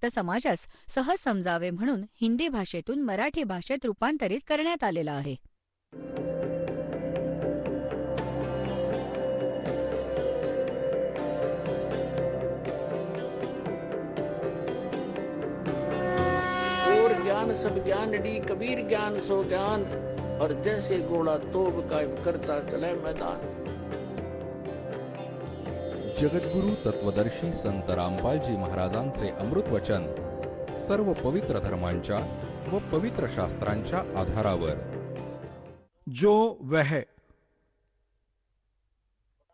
भक्त समाजास सहज समजावे म्हणून हिंदी भाषेतून मराठी भाषेत रूपांतरित करण्यात आलेला आहे. और ज्ञान सब ज्ञान डी कबीर ज्ञान सो ज्ञान और जैसे घोड़ा तोब कायम करता चले मैदान. जगद्गुरु तत्वदर्शी संत रामपालजी महाराजांचे अमृत वचन सर्व पवित्र धर्मांच्या व पवित्र शास्त्रांच्या आधारावर. जो वह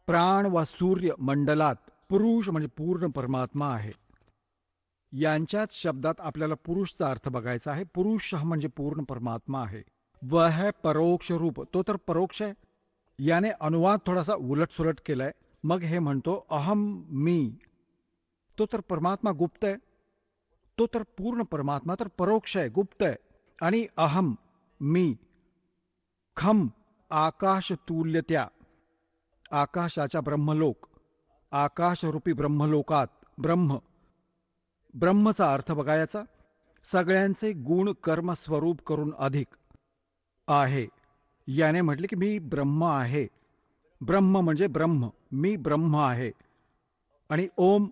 प्राण व सूर्य मंडलात पुरुष म्हणजे पूर्ण परमात्मा आहे, यांच्याच शब्दात आपल्याला पुरुषचा अर्थ बघायचा आहे. पुरुष म्हणजे पूर्ण परमात्मा आहे. वह परोक्ष रूप, तो तर परोक्ष आहे. याने अनुवाद थोडासा उलटसुलट केलाय. मग हे म्हणतो अहम मी, तो तर परमात्मा गुप्त आहे. तो तर पूर्ण परमात्मा तर परोक्ष आहे, गुप्त आहे. आणि अहम मी खम आकाश तुल्यत्या, आकाशाच्या ब्रह्मलोक, आकाशरूपी ब्रह्मलोकात ब्रह्म, ब्रह्मचा अर्थ बघायचा. सगळ्यांचे गुण कर्म स्वरूप करून अधिक आहे. याने म्हटले की मी ब्रह्म आहे. ब्रह्म म्हणजे ब्रह्म, मी ब्रह्म आहे. आणि ओम,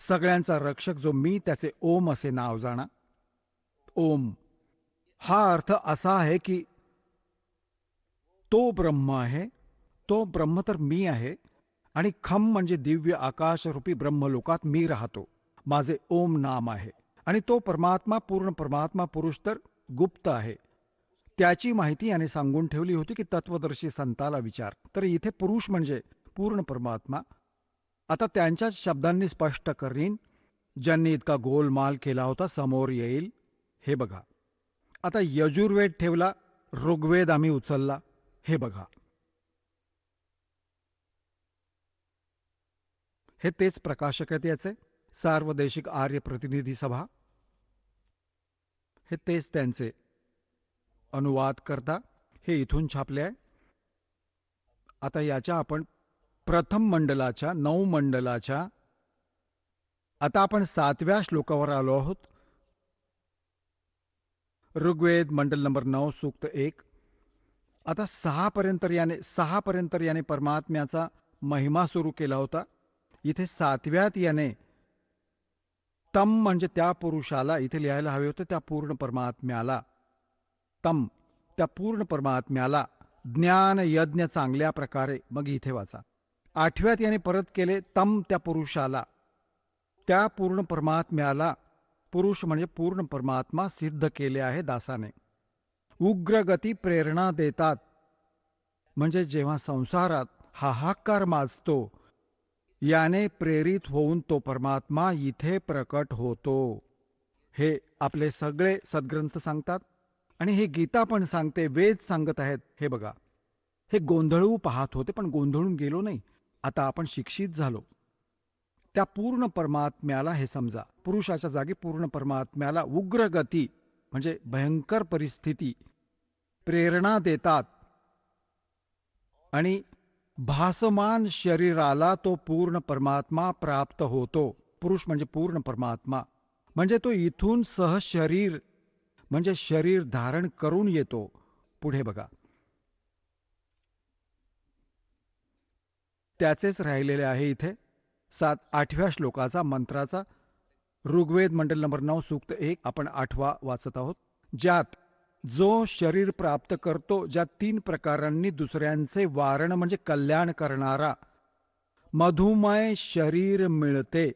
सगळ्यांचा रक्षक जो मी, त्याचे ओम असे नाव जाणा. ओम हा अर्थ असा आहे की तो ब्रह्म आहे, तो ब्रह्म तर मी आहे. आणि खम म्हणजे दिव्य आकाशरूपी ब्रह्मलोकात मी राहतो, माझे ओम नाम आहे. आणि तो परमात्मा, पूर्ण परमात्मा पुरुष तर गुप्त आहे. त्याची माहिती याने सांगून ठेवली होती की तत्वदर्शी संताला विचार. तर इथे पुरुष म्हणजे पूर्ण परमात्मा. आता त्यांच्याच शब्दांनी स्पष्ट करीन. ज्यांनी इतका गोलमाल केला होता समोर येईल. हे बघा, आता यजुर्वेद ठेवला, ऋग्वेद आम्ही उचलला. हे बघा, हे तेच प्रकाशक आहेत याचे, सार्वदेशिक आर्य प्रतिनिधी सभा. हे तेच त्यांचे अनुवाद करता, हे इथून छापले आहे. आता याच्या आपण प्रथम मंडलाच्या 9 मंडलाच्या आता आपण 7व्या श्लोकावर आलो आहोत. ऋग्वेद मंडल नंबर 9 सूक्त 1. आता 6 पर्यंत याने परमात्म्याचा महिमा सुरू केला होता. इथे 7व्यात याने तम म्हणजे त्या पुरुषाला, इथे लिहायला हवे होते त्या पूर्ण परमात्म्याला, तम त्या पूर्ण परमात्म्याला ज्ञान यज्ञ चांगल्या प्रकारे, मग इथे वाचा. 8व्यात याने परत केले तम त्या पुरुषाला, त्या पूर्ण परमात्म्याला, पुरुष म्हणजे पूर्ण परमात्मा सिद्ध केले आहे दासाने. उग्रगती प्रेरणा देतात, म्हणजे जेव्हा संसारात हाहाकार माजतो, याने प्रेरित होऊन तो परमात्मा इथे प्रकट होतो. हे आपले सगळे सद्ग्रंथ सांगतात आणि हे गीता पण सांगते, वेद सांगत आहेत. हे बघा, हे गोंधळू पाहत होते पण गोंधळून गेलो नाही. आता आपण शिक्षित झालो. त्या पूर्ण परमात्म्याला हे समजा, पुरुषाच्या जागी पूर्ण परमात्म्याला उग्रगती म्हणजे भयंकर परिस्थिती प्रेरणा देतात. आणि भासमान शरीराला तो पूर्ण परमात्मा प्राप्त होतो. पुरुष म्हणजे पूर्ण परमात्मा, म्हणजे तो इथून सहशरीर म्हणजे शरीर धारण करून येतो. पुढे बघा, त्याचेच राहिलेले आहे इथे 8व्या श्लोकाचा मंत्राचा. ऋग्वेद मंडल नंबर 9 सूक्त 1 आपण 8वा वाचत आहोत. ज्यात जो शरीर प्राप्त करतो, ज्या 3 प्रकारांनी दुसऱ्यांचे वारण म्हणजे कल्याण करणारा मधुमय शरीर मिळते,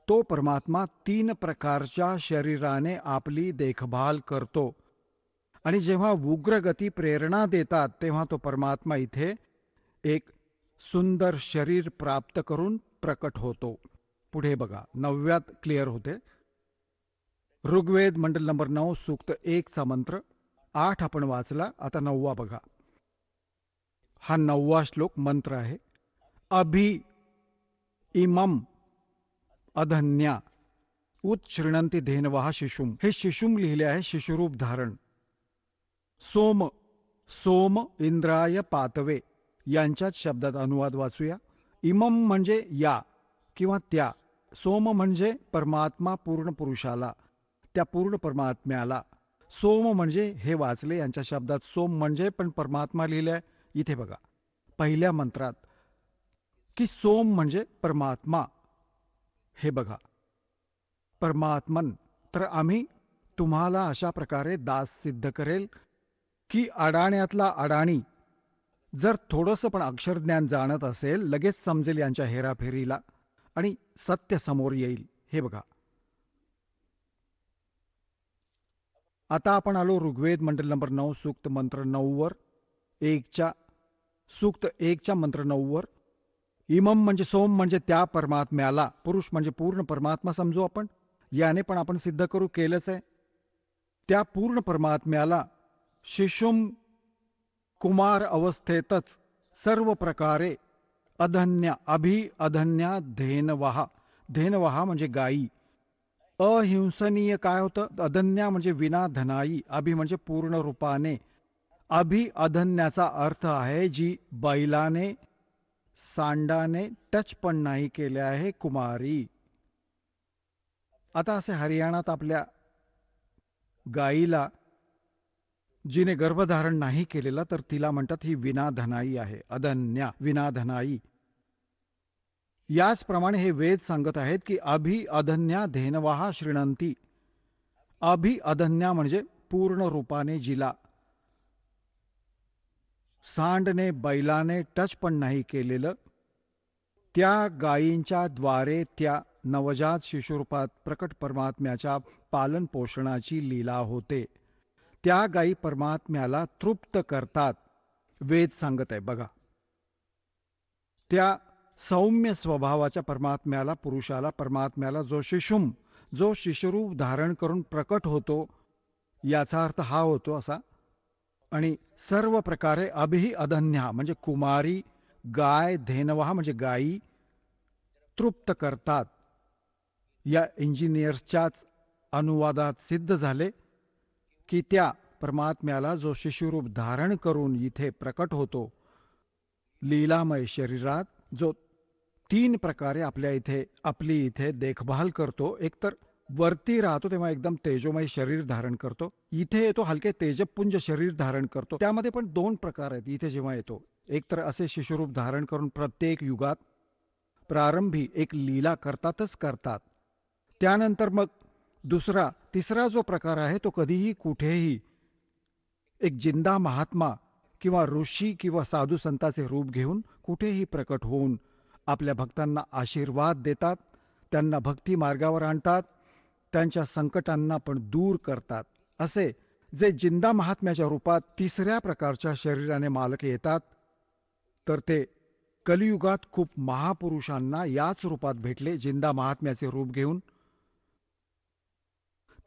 तो परमात्मा 3 प्रकारच्या शरीराने आपली देखभाल करतो. आणि जेव्हा उग्रगती प्रेरणा देतात, तेव्हा तो परमात्मा इथे एक सुंदर शरीर प्राप्त करून प्रकट होतो. पुढे बघा, 9व्यात क्लिअर होते. ऋग्वेद मंडल नंबर 9 सूक्त 1 चा मंत्र. 8 आपण वाचला, आता 9वा बघा. हा 9वा श्लोक मंत्र आहे. अभि इमम अधन्या उत्शृणंती धेनवः शिशुम. हे शिशुम लिहिले आहे, शिशुरूप धारण. सोम, सोम इंद्राय पातवे यांच्याच शब्दात अनुवाद वाचूया. इमम म्हणजे या किंवा त्या, सोम म्हणजे परमात्मा पूर्ण पुरुषाला, त्या पूर्ण परमात्म्याला. सोम म्हणजे हे वाचले यांच्या शब्दात सोम म्हणजे पण परमात्मा लिहिलंय इथे बघा पहिल्या मंत्रात की सोम म्हणजे परमात्मा. हे बघा परमात्मन. तर आम्ही तुम्हाला अशा प्रकारे दास सिद्ध करेल की अडाण्यातला अडाणी जर थोडंसं पण अक्षरज्ञान जाणत असेल लगेच समजेल यांच्या हेराफेरीला आणि सत्य समोर येईल. हे बघा आता आपण आलो ऋग्वेद मंडल नंबर 9 सूक्त मंत्र 9 वर सूक्त 1च्या मंत्र 9 वर. इमम म्हणजे सोम म्हणजे त्या परमात्म्याला, पुरुष म्हणजे पूर्ण परमात्मा समजू आपण, याने पण आपण सिद्ध करू केलंच आहे. त्या पूर्ण परमात्म्याला शिशुम कुमार अवस्थेतच सर्व प्रकारे अधन्या अधन्या धेनवहा म्हणजे गायी. अहिंसनीय काय होतं? अधन्या म्हणजे विना धनाई, अभि म्हणजे पूर्ण रूपाने. अधन्याचा अर्थ आहे जी बैलाने सांडाने टच पण नाही केले आहे, कुमारी. आता असे हरियाणात आपल्या गायीला जिने गर्भधारण नाही केलेला तर तिला म्हणतात ही विनाधनाई आहे, अधन्या विनाधनाई. याचप्रमाणे हे वेद सांगत आहेत की अधन्या धेनवाहा श्रीणंती. अधन्या म्हणजे पूर्ण रूपाने जिला सांडने बैलाने टच पण नाही केलेलं, त्या गायींच्या द्वारे त्या नवजात शिशुरूपात प्रकट परमात्म्याच्या पालन पोषणाची लीला होते. त्या गायी परमात्म्याला तृप्त करतात. वेद सांगत आहे बघा. त्या सौम्य स्वभावाच्या परमात्म्याला, पुरुषाला, परमात्म्याला जो शिशुरूप धारण करून प्रकट होतो, याचा अर्थ हा होतो असा. आणि सर्व प्रकारे अधन्या म्हणजे कुमारी गाय, धेनवहा म्हणजे गायी तृप्त करतात. या इंजिनियर्सच्याच अनुवादात सिद्ध झाले की त्या परमात्म्याला जो शिशुरूप धारण करून इथे प्रकट होतो लीलामय शरीरात, जो 3 प्रकारे आपली इथे देखभाल करतो. एकतर वरती राहतो तेव्हा एकदम तेजोमय शरीर धारण करतो, इथे येतो हलके तेजपुंज शरीर धारण करतो. त्यामध्ये पण 2 प्रकार आहेत इथे जेव्हा येतो. एकतर असे शिशुरूप धारण करून प्रत्येक युगात प्रारंभी एक लीला करतात. त्यानंतर मग तिसरा जो प्रकार आहे तो कधीही कुठेही एक जिंदा महात्मा किंवा ऋषी किंवा साधू संताचे रूप घेऊन कुठेही प्रकट होऊन आपल्या भक्तांना आशीर्वाद देतात, त्यांना भक्ती मार्गावर आणतात, त्यांच्या संकटांना पण दूर करतात. असे जे जिंदा महात्म्याच्या रूपात तिसऱ्या प्रकारच्या शरीराने मालक येतात, तर ते कलियुगात खूप महापुरुषांना याच रूपात भेटले, जिंदा महात्म्याचे रूप घेऊन.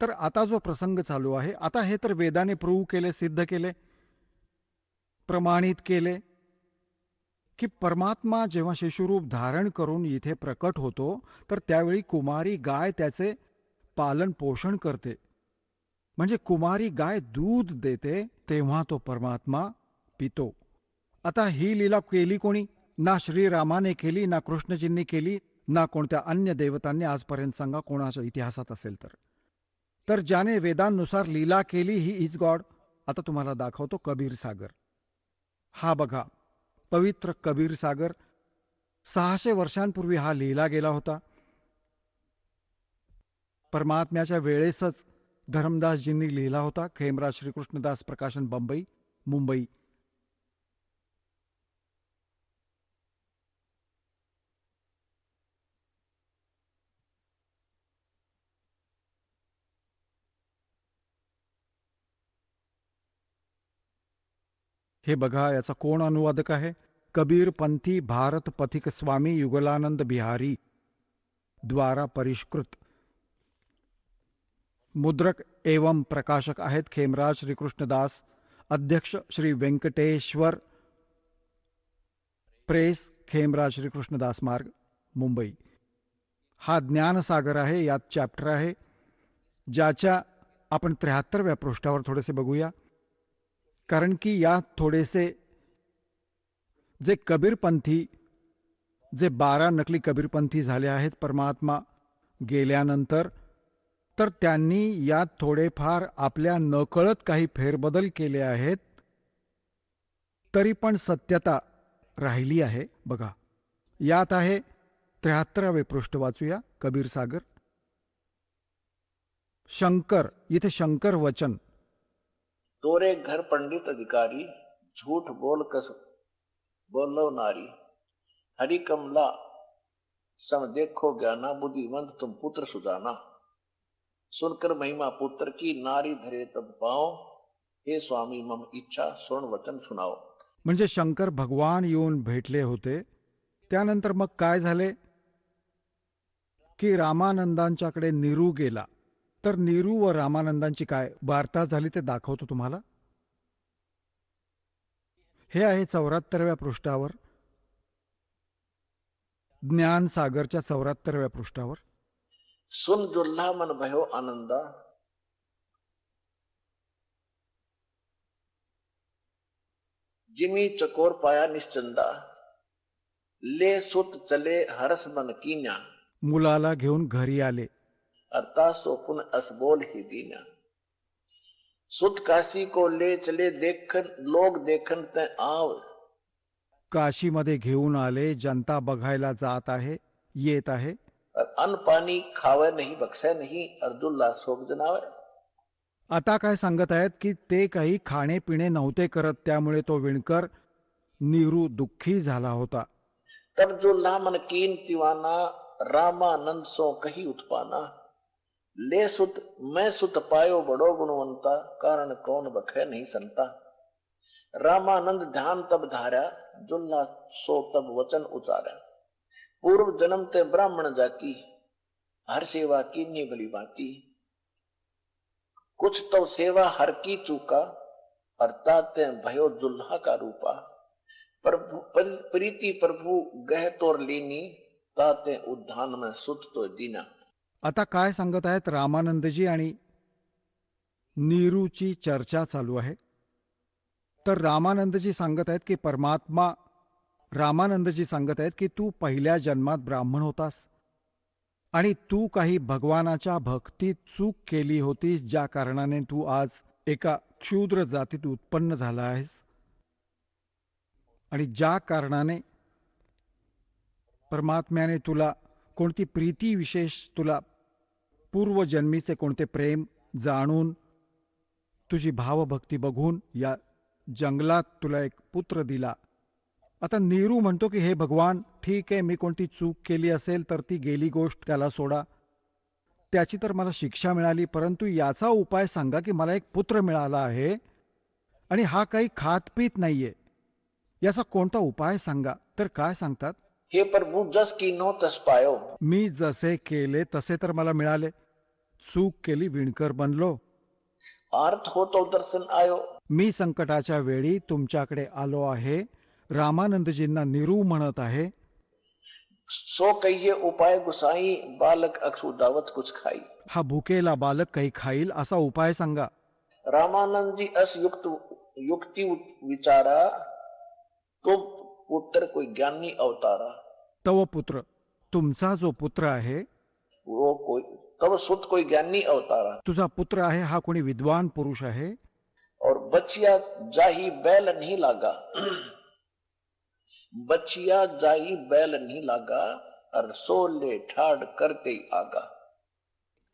तर आता जो प्रसंग चालू आहे, आता हे तर वेदाने प्रूव्ह केले, सिद्ध केले, प्रमाणित केले की परमात्मा जेव्हा शिशुरूप धारण करून इथे प्रकट होतो तर त्यावेळी कुमारी गाय त्याचे पालन पोषण करते. म्हणजे कुमारी गाय दूध देते तेव्हा तो परमात्मा पितो. आता ही लीला केली कोणी? ना श्रीरामाने केली, ना कृष्णजींनी केली, ना कोणत्या अन्य देवतांनी आजपर्यंत. सांगा कोणाच्या इतिहासात असेल तर ज्याने वेदांनुसार लीला केली ही इज गॉड. आता तुम्हाला दाखवतो कबीर सागर. हा बघा पवित्र कबीर सागर. 600 वर्षांपूर्वी हा लिहिला गेला होता. परमात्म्याच्या वेळेसच धर्मदासजींनी लिहिला होता. खेमराज श्रीकृष्णदास प्रकाशन, मुंबई. हे बघा याचा कोण अनुवादक आहे? कबीर पंथी भारत पथिक स्वामी युगलानंद बिहारी द्वारा परिष्कृत. मुद्रक एवं प्रकाशक आहेत खेमराज श्रीकृष्णदास. अध्यक्ष श्री वेंकटेश्वर प्रेस, खेमराज श्रीकृष्णदास मार्ग, मुंबई. हा ज्ञानसागर आहे. यात चॅप्टर आहे ज्याच्या आपण 73व्या पृष्ठावर थोडेसे बघूया. कारण की यात थोडेसे जे कबीरपंथी, जे 12 नकली कबीरपंथी झाले आहेत, परमात्मा गेल्यानंतर तर त्यांनी यात थोडेफार आपल्या नकळत काही फेरबदल केले आहेत, तरी पण सत्यता राहिली आहे. बघा, यात आहे 73वे पृष्ठ, वाचूया. कबीर सागर. शंकर, इथे शंकर वचन. तोरे घर पंडित अधिकारी, झूठ बोल कस बोलो नारी, हरि कमला सम देखो ज्ञाना, बुद्धिमंत तुम पुत्र सुजाना, सुनकर महिमा पुत्र की, नारी धरे तब पाओ, हे स्वामी मम इच्छा स्वर्ण वचन सुनाओ. म्हणजे शंकर भगवान येऊन भेटले होते. त्यानंतर मग काय झाले की रामानंदांच्याकडे नीरू गेला. तर नीरू व रामानंदांची काय वार्ता झाली ते दाखवतो तुम्हाला. हे आहे 74व्या पृष्ठावर, ज्ञान सागरच्या 74व्या पृष्ठावर. सुन जुल्हा मन भयो आनंदा, जिमी चकोर पाया निश्चंदा, ले सुत चले हरस मन कीन्या, मुलाला घेऊन घरी आले. अर्थात सोपुन असबोल ही दीना. सुत काशी को ले चले, देखन लोग देखन ते आव, काशीमध्ये घेऊन आले. जनता बघायला जात आहे, येत आहे. और अन्न पानी खावे नहीं, बख्शे नहीं, अर्दुल्ला सोब जनावे. आता काय सांगत आहेत की ते काही खाणे पिणे नव्हते करत, त्यामुळे तो विणकर नीरू दुःखी झाला होता. तब जो लामन कीन तिवाना, रामानंद सो कही उत्पाना, ले सुत मैं सुत पायो बड़ो गुणवंता, कारण कौन बखे नहीं संता. रामानंद ध्यान तब धारा, जुल्ला सो तब वचन उचारा, पूर्व जन्म ते ब्राह्मण जाति, हर सेवा कीनी भली भांति, कुछ तो सेवा हर की चूका, अर्थात ते भयो जुल्हा का रूपा. प्रभु प्रीति प्रभु गह तोर लीनी, ताते उद्धान में सुत तो दीना. आता काय सांगत आहेत रामानंदजी आणि नीरूची चर्चा चालू आहे. तर रामानंदजी सांगत आहेत की रामानंदजी सांगत आहेत की तू पहिल्या जन्मात ब्राह्मण होतास आणि तू काही भगवानाच्या भक्तीत चूक केली होतीस, ज्या कारणाने तू आज एका क्षुद्र जातीत उत्पन्न झाला आहेस. आणि ज्या कारणाने परमात्म्याने तुला कोणती प्रीती विशेष, तुला पूर्वजन्मीचे कोणते प्रेम जाणून, तुझी भावभक्ती बघून या जंगलात तुला एक पुत्र दिला. आता नीरू म्हणतो की हे भगवान, ठीक आहे, मी कोणती चूक केली असेल तर ती गेली गोष्ट, त्याला सोडा. त्याची तर मला शिक्षा मिळाली, परंतु याचा उपाय सांगा की मला एक पुत्र मिळाला आहे आणि हा काही खात पीत नाहीये, याचा कोणता उपाय सांगा. तर काय सांगतात, हे प्रभु जस कीनो तस पायो. मी जसे केले तसे तर मला मिळाले, चूक केली विणकर बनलो. आर्थ हो तो दर्शन आयो. मी संकटाच्या वेळी तुमच्याकडे आलो आहे. रामानंदजींना नीरू म्हणत आहे, सो कहिए उपाय गुसाई, बालक अक्षु दावत कुछ खाई. हा भुकेला बालक काही खाईल असा उपाय सांगा. रामानंद जी अस युक्ति विचारा, तो पुत्र कोई ज्ञानी अवतारा. तव पुत्र, तुमचा जो पुत्र आहे, वो कोई तब सुत कोई ज्ञानी अवतारा. तुझा पुत्र आहे हा कोणी विद्वान पुरुष आहे. और बचिया जाही बैल नहीं लागा, बचिया जाही बैल नहीं लागा, और सोले ठाड करते ही आगा.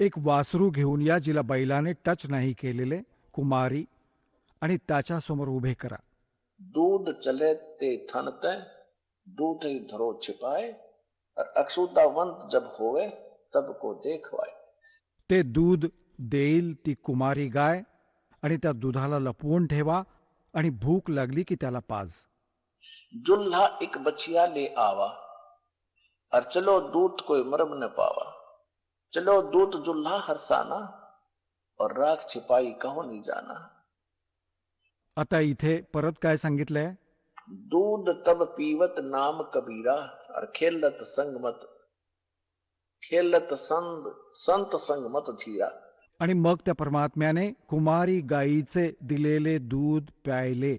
एक वासरू घेऊन या जिला बैलाने टच नाही केलेले, कुमारी, आणि त्याच्या समोर उभे करा. दूध चले ते थनते, दूध ही धरो छिपाए, और अक्षुतावंत जब होवे तब को देखवाए. ते दूध देईल ती कुमारी गाय, आणि त्या दुधाला लपवून ठेवा, आणि भूक लागली की त्याला पाज. जुल्हा एक बचिया ले आवा, और चलो दूत कोई मरम न पावा. चलो दूत जुल्हा हरसाना, और राख छिपाई कहो नहीं जाना. आता इथे परत काय सांगितलंय, दूध तब पीवत नाम कबीरा, और खेलत संत संग मत धीरा. आणि मग त्या परमात्म्याने कुमारी गायीचे दिलेले दूध प्यायले.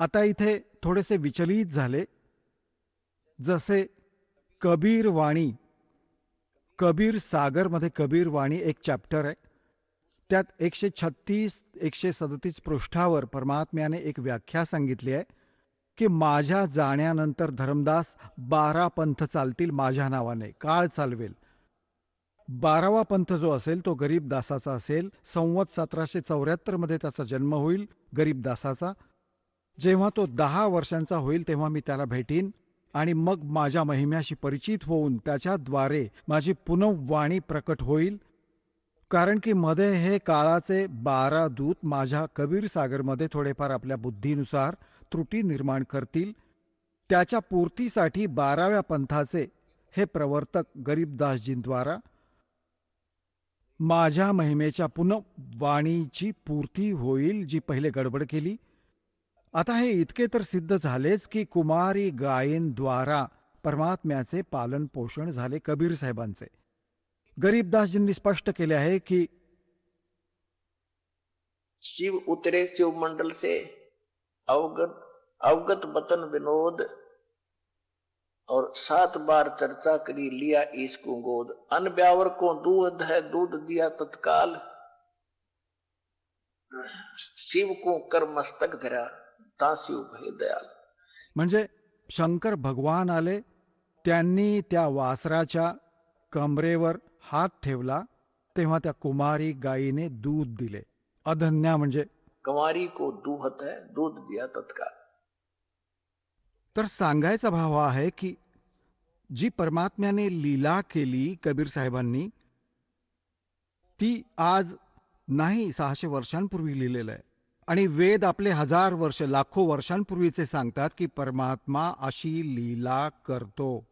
आता इथे थोडेसे विचलित झाले, जसे कबीर वाणी, कबीर सागरमध्ये कबीर वाणी एक चॅप्टर आहे. त्यात 136-137 पृष्ठावर परमात्म्याने एक व्याख्या सांगितली आहे की माझ्या जाण्यानंतर धर्मदास 12 पंथ चालतील माझ्या नावाने, काळ चालवेल. 12वा पंथ जो असेल तो गरीबदासाचा असेल. संवत 1774 मध्ये त्याचा जन्म होईल गरीबदासाचा. जेव्हा तो 10 वर्षांचा होईल तेव्हा मी त्याला भेटीन आणि मग माझ्या महिम्याशी परिचित होऊन त्याच्याद्वारे माझी पुनर्वाणी प्रकट होईल. कारण की मध्ये हे काळाचे 12 दूत माझ्या कबीर सागरमध्ये थोडेफार आपल्या बुद्धीनुसार त्रुटी निर्माण करतील. त्याच्या पूर्तीसाठी 12व्या पंथाचे हे प्रवर्तक गरीबदासजींद्वारा माझ्या महिमेच्या पुनर्वाणीची पूर्ती होईल, जी पहिले गडबड केली. आता हे इतके तर सिद्ध झालेच की कुमारी गायींद्वारा परमात्म्याचे पालन पोषण झाले कबीर साहेबांचे. गरीबदासजींनी स्पष्ट केले आहे की शिव उतरे शिव मंडल से, अवगत बतन विनोद, और 7 बार चर्चा करी लिया इसको गोद. अन ब्यावर को दूध है दूध दिया तत्काल, शिव को कर मस्तक धरा तासिव भय दयाल. म्हणजे शंकर भगवान आले, त्यांनी त्या वासराच्या कमरेवर हात ठेवला, तेव्हा त्या कुमारी गायीने दूध दिले. अधन्या म्हणजे कुमारी को दूहत है दूध दिया तत्काल. तर सांगायचा भाव हा आहे की जी परमात्म्याने लीला केली कबीर साहेबांनी, ती आज नाही 600 वर्षांपूर्वी लिहिलेलं आहे. आणि वेद आपले 1000 वर्ष लाखो वर्षांपूर्वीचे सांगतात की परमात्मा अशी लीला करतो.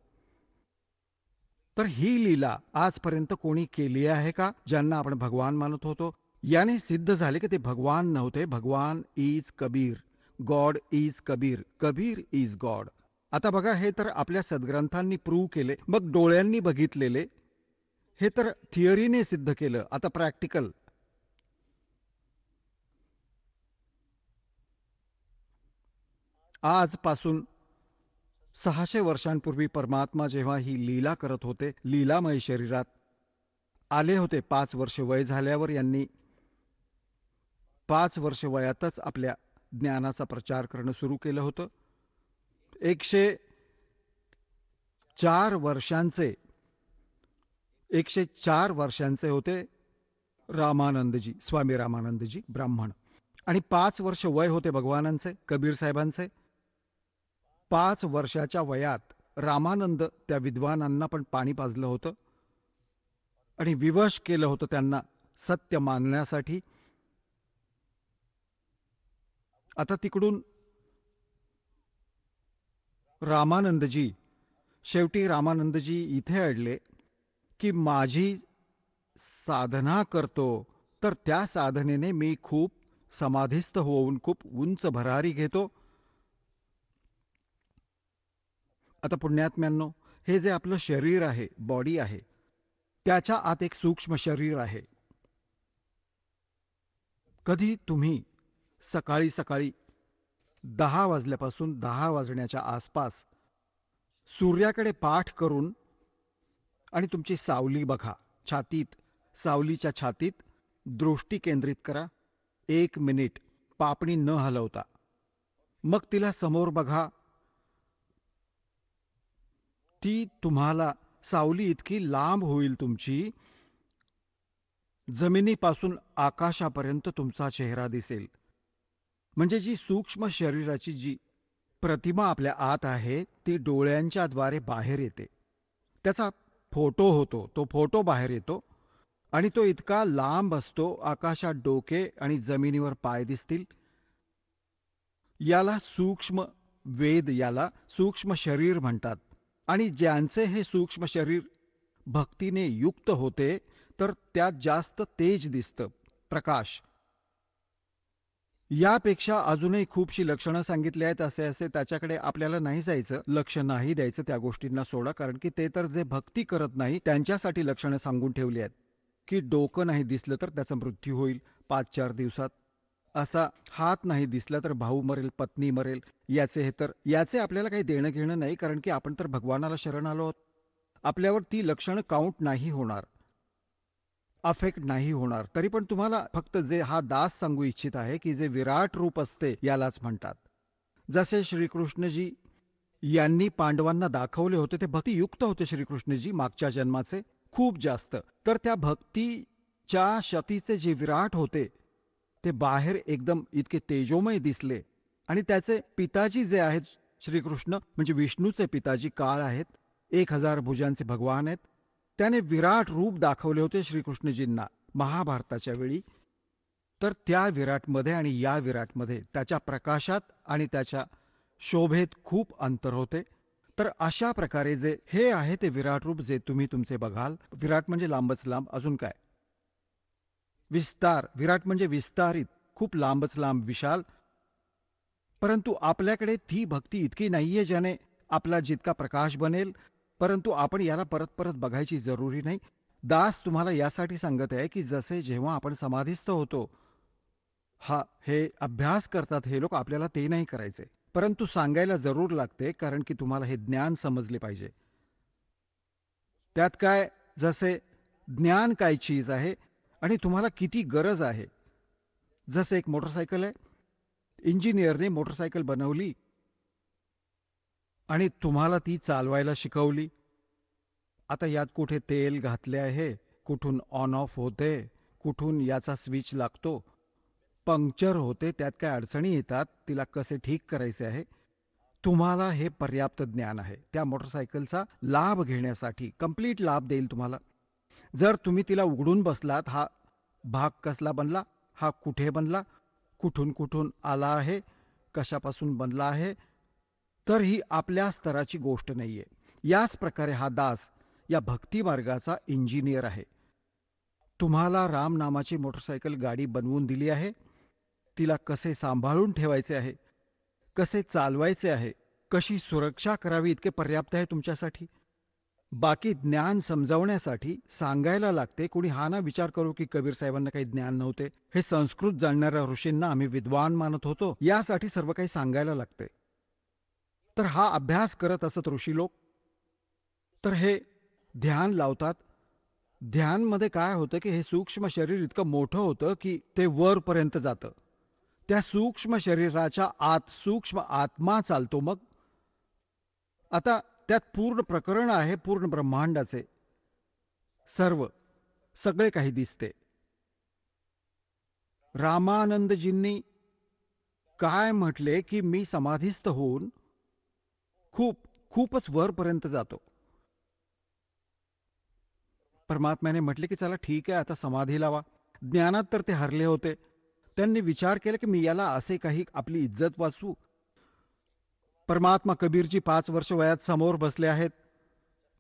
तर ही लीला आजपर्यंत कोणी केली आहे का, ज्यांना आपण भगवान मानत होतो? याने सिद्ध झाले की ते भगवान नव्हते. भगवान is Kabir, God is Kabir, Kabir is God. आता बघा, हे तर आपल्या सद्ग्रंथांनी प्रूव्ह केले, मग डोळ्यांनी बघितलेले, हे तर थिअरीने सिद्ध केलं. आता प्रॅक्टिकल. आजपासून 600 वर्षांपूर्वी परमात्मा जेव्हा ही लीला करत होते, लीलामय शरीरात आले होते. 5 वर्ष वय झाल्यावर यांनी 5 वर्ष वयातच आपल्या ज्ञानाचा प्रचार करणं सुरू केलं होतं. 104 वर्षांचे होते रामानंदजी, स्वामी रामानंदजी ब्राह्मण. आणि 5 वर्ष वय होते भगवानांचे, कबीर साहेबांचे. 5 वर्षाच्या वयात रामानंद त्या विद्वानांना पण पाणी पाजलं होतं आणि विवश केलं होतं त्यांना सत्य मानण्यासाठी. आता तिकडून शेवटी रामानंदजी इथे अडले की माझी साधना करतो, तर त्या साधनेने मी खूप समाधिस्थ होऊन खूप उंच भरारी घेतो. आता पुण्यात्म्यांनो, हे जे आपलं शरीर आहे, बॉडी आहे, त्याच्या आत एक सूक्ष्म शरीर आहे. कधी तुम्ही सकाळी 10 वाजल्यापासून 10 वाजण्याच्या आसपास सूर्याकडे पाठ करून आणि तुमची सावली बघा, सावलीच्या छातीत दृष्टी केंद्रित करा. 1 मिनिट पापणी न हलवता. मग तिला समोर बघा. ती तुम्हाला सावली इतकी लांब होईल तुमची, जमिनीपासून आकाशापर्यंत तुमचा चेहरा दिसेल. म्हणजे जी सूक्ष्म शरीराची जी प्रतिमा आपल्या आत आहे, ती डोळ्यांच्या द्वारे बाहेर येते. त्याचा फोटो होतो, तो फोटो बाहेर येतो आणि तो इतका लांब असतो, आकाशात डोके आणि जमिनीवर पाय दिसतील. याला सूक्ष्म शरीर म्हणतात. आणि ज्यांचे हे सूक्ष्म शरीर भक्तीने युक्त होते, तर त्यात जास्त तेज दिसतं, प्रकाश. यापेक्षा अजूनही खूपशी लक्षणं सांगितली आहेत. असे त्याच्याकडे आपल्याला नाही जायचं, लक्ष नाही द्यायचं, त्या गोष्टींना सोडा. कारण की ते तर जे भक्ती करत नाही त्यांच्यासाठी लक्षणं सांगून ठेवली आहेत की डोकं नाही दिसलं तर त्याचा मृत्यू होईल 5-4 दिवसात, असा हात नाही दिसला तर भाऊ मरेल, पत्नी मरेल. याचे आपल्याला काही देणं घेणं नाही, कारण की आपण तर भगवानाला शरण आलो आहोत. आपल्यावर ती लक्षणं काउंट नाही होणार, अफेक्ट नाही होणार. तरी पण तुम्हाला फक्त जे हा दास सांगू इच्छित आहे की जे विराट रूप असते यालाच म्हणतात. जसे श्रीकृष्णजी यांनी पांडवांना दाखवले होते, ते भक्तियुक्त होते श्रीकृष्णजी मागच्या जन्माचे खूप जास्त. तर त्या भक्तीच्या शक्तीचे जे विराट होते ते बाहेर एकदम इतके तेजोमय दिसले. आणि त्याचे पिताजी जे आहेत श्रीकृष्ण म्हणजे विष्णूचे पिताजी काळ आहेत, 1000 भुजांचे भगवान आहेत. त्याने विराट रूप दाखवले होते श्रीकृष्णजींना महाभारताच्या वेळी. तर त्या विराटमध्ये आणि या विराटमध्ये त्याच्या प्रकाशात आणि त्याच्या शोभेत खूप अंतर होते. तर अशा प्रकारे जे हे आहे ते विराट रूप जे तुम्ही तुमचे बघाल. विराट म्हणजे लांबच लांब, अजून काय विस्तार. विराट म्हणजे विस्तारित, खूप लांबच लांब, विशाल. परंतु आपल्याकडे ती भक्ती इतकी नाहीये ज्याने आपला जितका प्रकाश बनेल. परंतु आपण याला परत परत बघायची जरुरी नाही. दास तुम्हाला यासाठी सांगत आहे की जसे जेव्हा आपण समाधीस्थ होतो, हे अभ्यास करतात हे लोक, आपल्याला ते नाही करायचे. परंतु सांगायला जरूर लागते, कारण की तुम्हाला हे ज्ञान समजले पाहिजे. त्यात काय, जसे ज्ञान काय चीज आहे आणि तुम्हाला किती गरज आहे. जसे एक मोटरसायकल आहे, इंजिनियरने मोटरसायकल बनवली आणि तुम्हाला ती चालवायला शिकवली. आता यात कुठे तेल घातले आहे, कुठून ऑन ऑफ होते, कुठून याचा स्विच लागतो, पंक्चर होते, त्यात काय अडचणी येतात, तिला कसे ठीक करायचे आहे. तुम्हाला हे पर्याप्त ज्ञान आहे. त्या मोटरसायकलचा लाभ घेण्यासाठी कंप्लीट लाभ देईल तुम्हाला. जर तुम्ही तिला उघडून बसलात, हा भाग कसला बनला, हा कुठे बनला, कुठून कुठून आला आहे, कशापासून बनला आहे, तर ही आपल्या स्तराची गोष्ट नाहीये. याच प्रकारे हा दास या भक्ती मार्गाचा इंजिनियर आहे. तुम्हाला राम नामाची मोटरसायकल गाडी बनवून दिली आहे. तिला कसे सांभाळून ठेवायचे आहे, कसे चालवायचे आहे, कशी सुरक्षा करावी, इतके पर्याप्त आहे तुमच्यासाठी. बाकी ज्ञान समजावण्यासाठी सांगायला लागते. कोणी हा ना विचार करू की कबीर साहेबांना काही ज्ञान नव्हते. हे संस्कृत जाणणाऱ्या ऋषींना आम्ही विद्वान मानत होतो, यासाठी सर्व काही सांगायला लागते. तर हा अभ्यास करत असत ऋषी लोक. तर हे ध्यान लावतात. ध्यानमध्ये काय होतं की हे सूक्ष्म शरीर इतकं मोठं होतं की ते वरपर्यंत जातं. त्या सूक्ष्म शरीराच्या आत सूक्ष्म आत्मा चालतो. मग आता त्यात पूर्ण प्रकरण आहे, पूर्ण ब्रह्मांडाचे सगळे काही दिसते. रामानंदजींनी काय म्हटले की मी समाधीस्थ होऊन खूपच वरपर्यंत जातो. परमात्म्याने म्हटले की चला ठीक आहे, आता समाधी लावा. ज्ञानात तर ते हरले होते. त्यांनी विचार केला की मी याला असे काही आपली इज्जत वाचवू. परमात्मा कबीरजी 5 वर्ष वयात समोर बसले आहेत.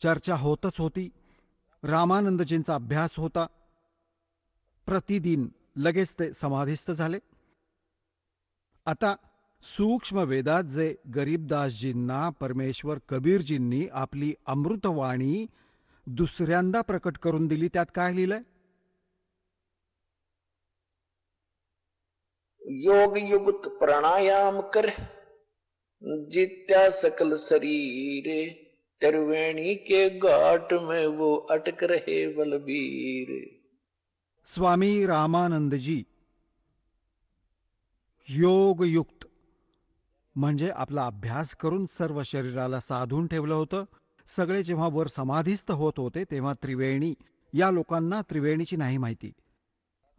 चर्चा होतच होती. रामानंदजींचा अभ्यास होता. प्रतिदिन लगेच ते समाधीस्थ झाले. आता सूक्ष्म वेदात जे गरीबदासजींना परमेश्वर कबीरजींनी आपली अमृतवाणी दुसऱ्यांदा प्रकट करून दिली, त्यात काय लिहिलंय? योग युक्त प्राणायाम कर, जित्या सकल शरीरे, त्रिवेणी के घाट में वो अटक रहे बलबीर. स्वामी रामानंदजी योगयुक्त म्हणजे आपला अभ्यास करून सर्व शरीराला साधून ठेवलं होतं. सगळे जेव्हा वर समाधीस्थ होत होते तेव्हा त्रिवेणी, या लोकांना त्रिवेणीची नाही माहिती.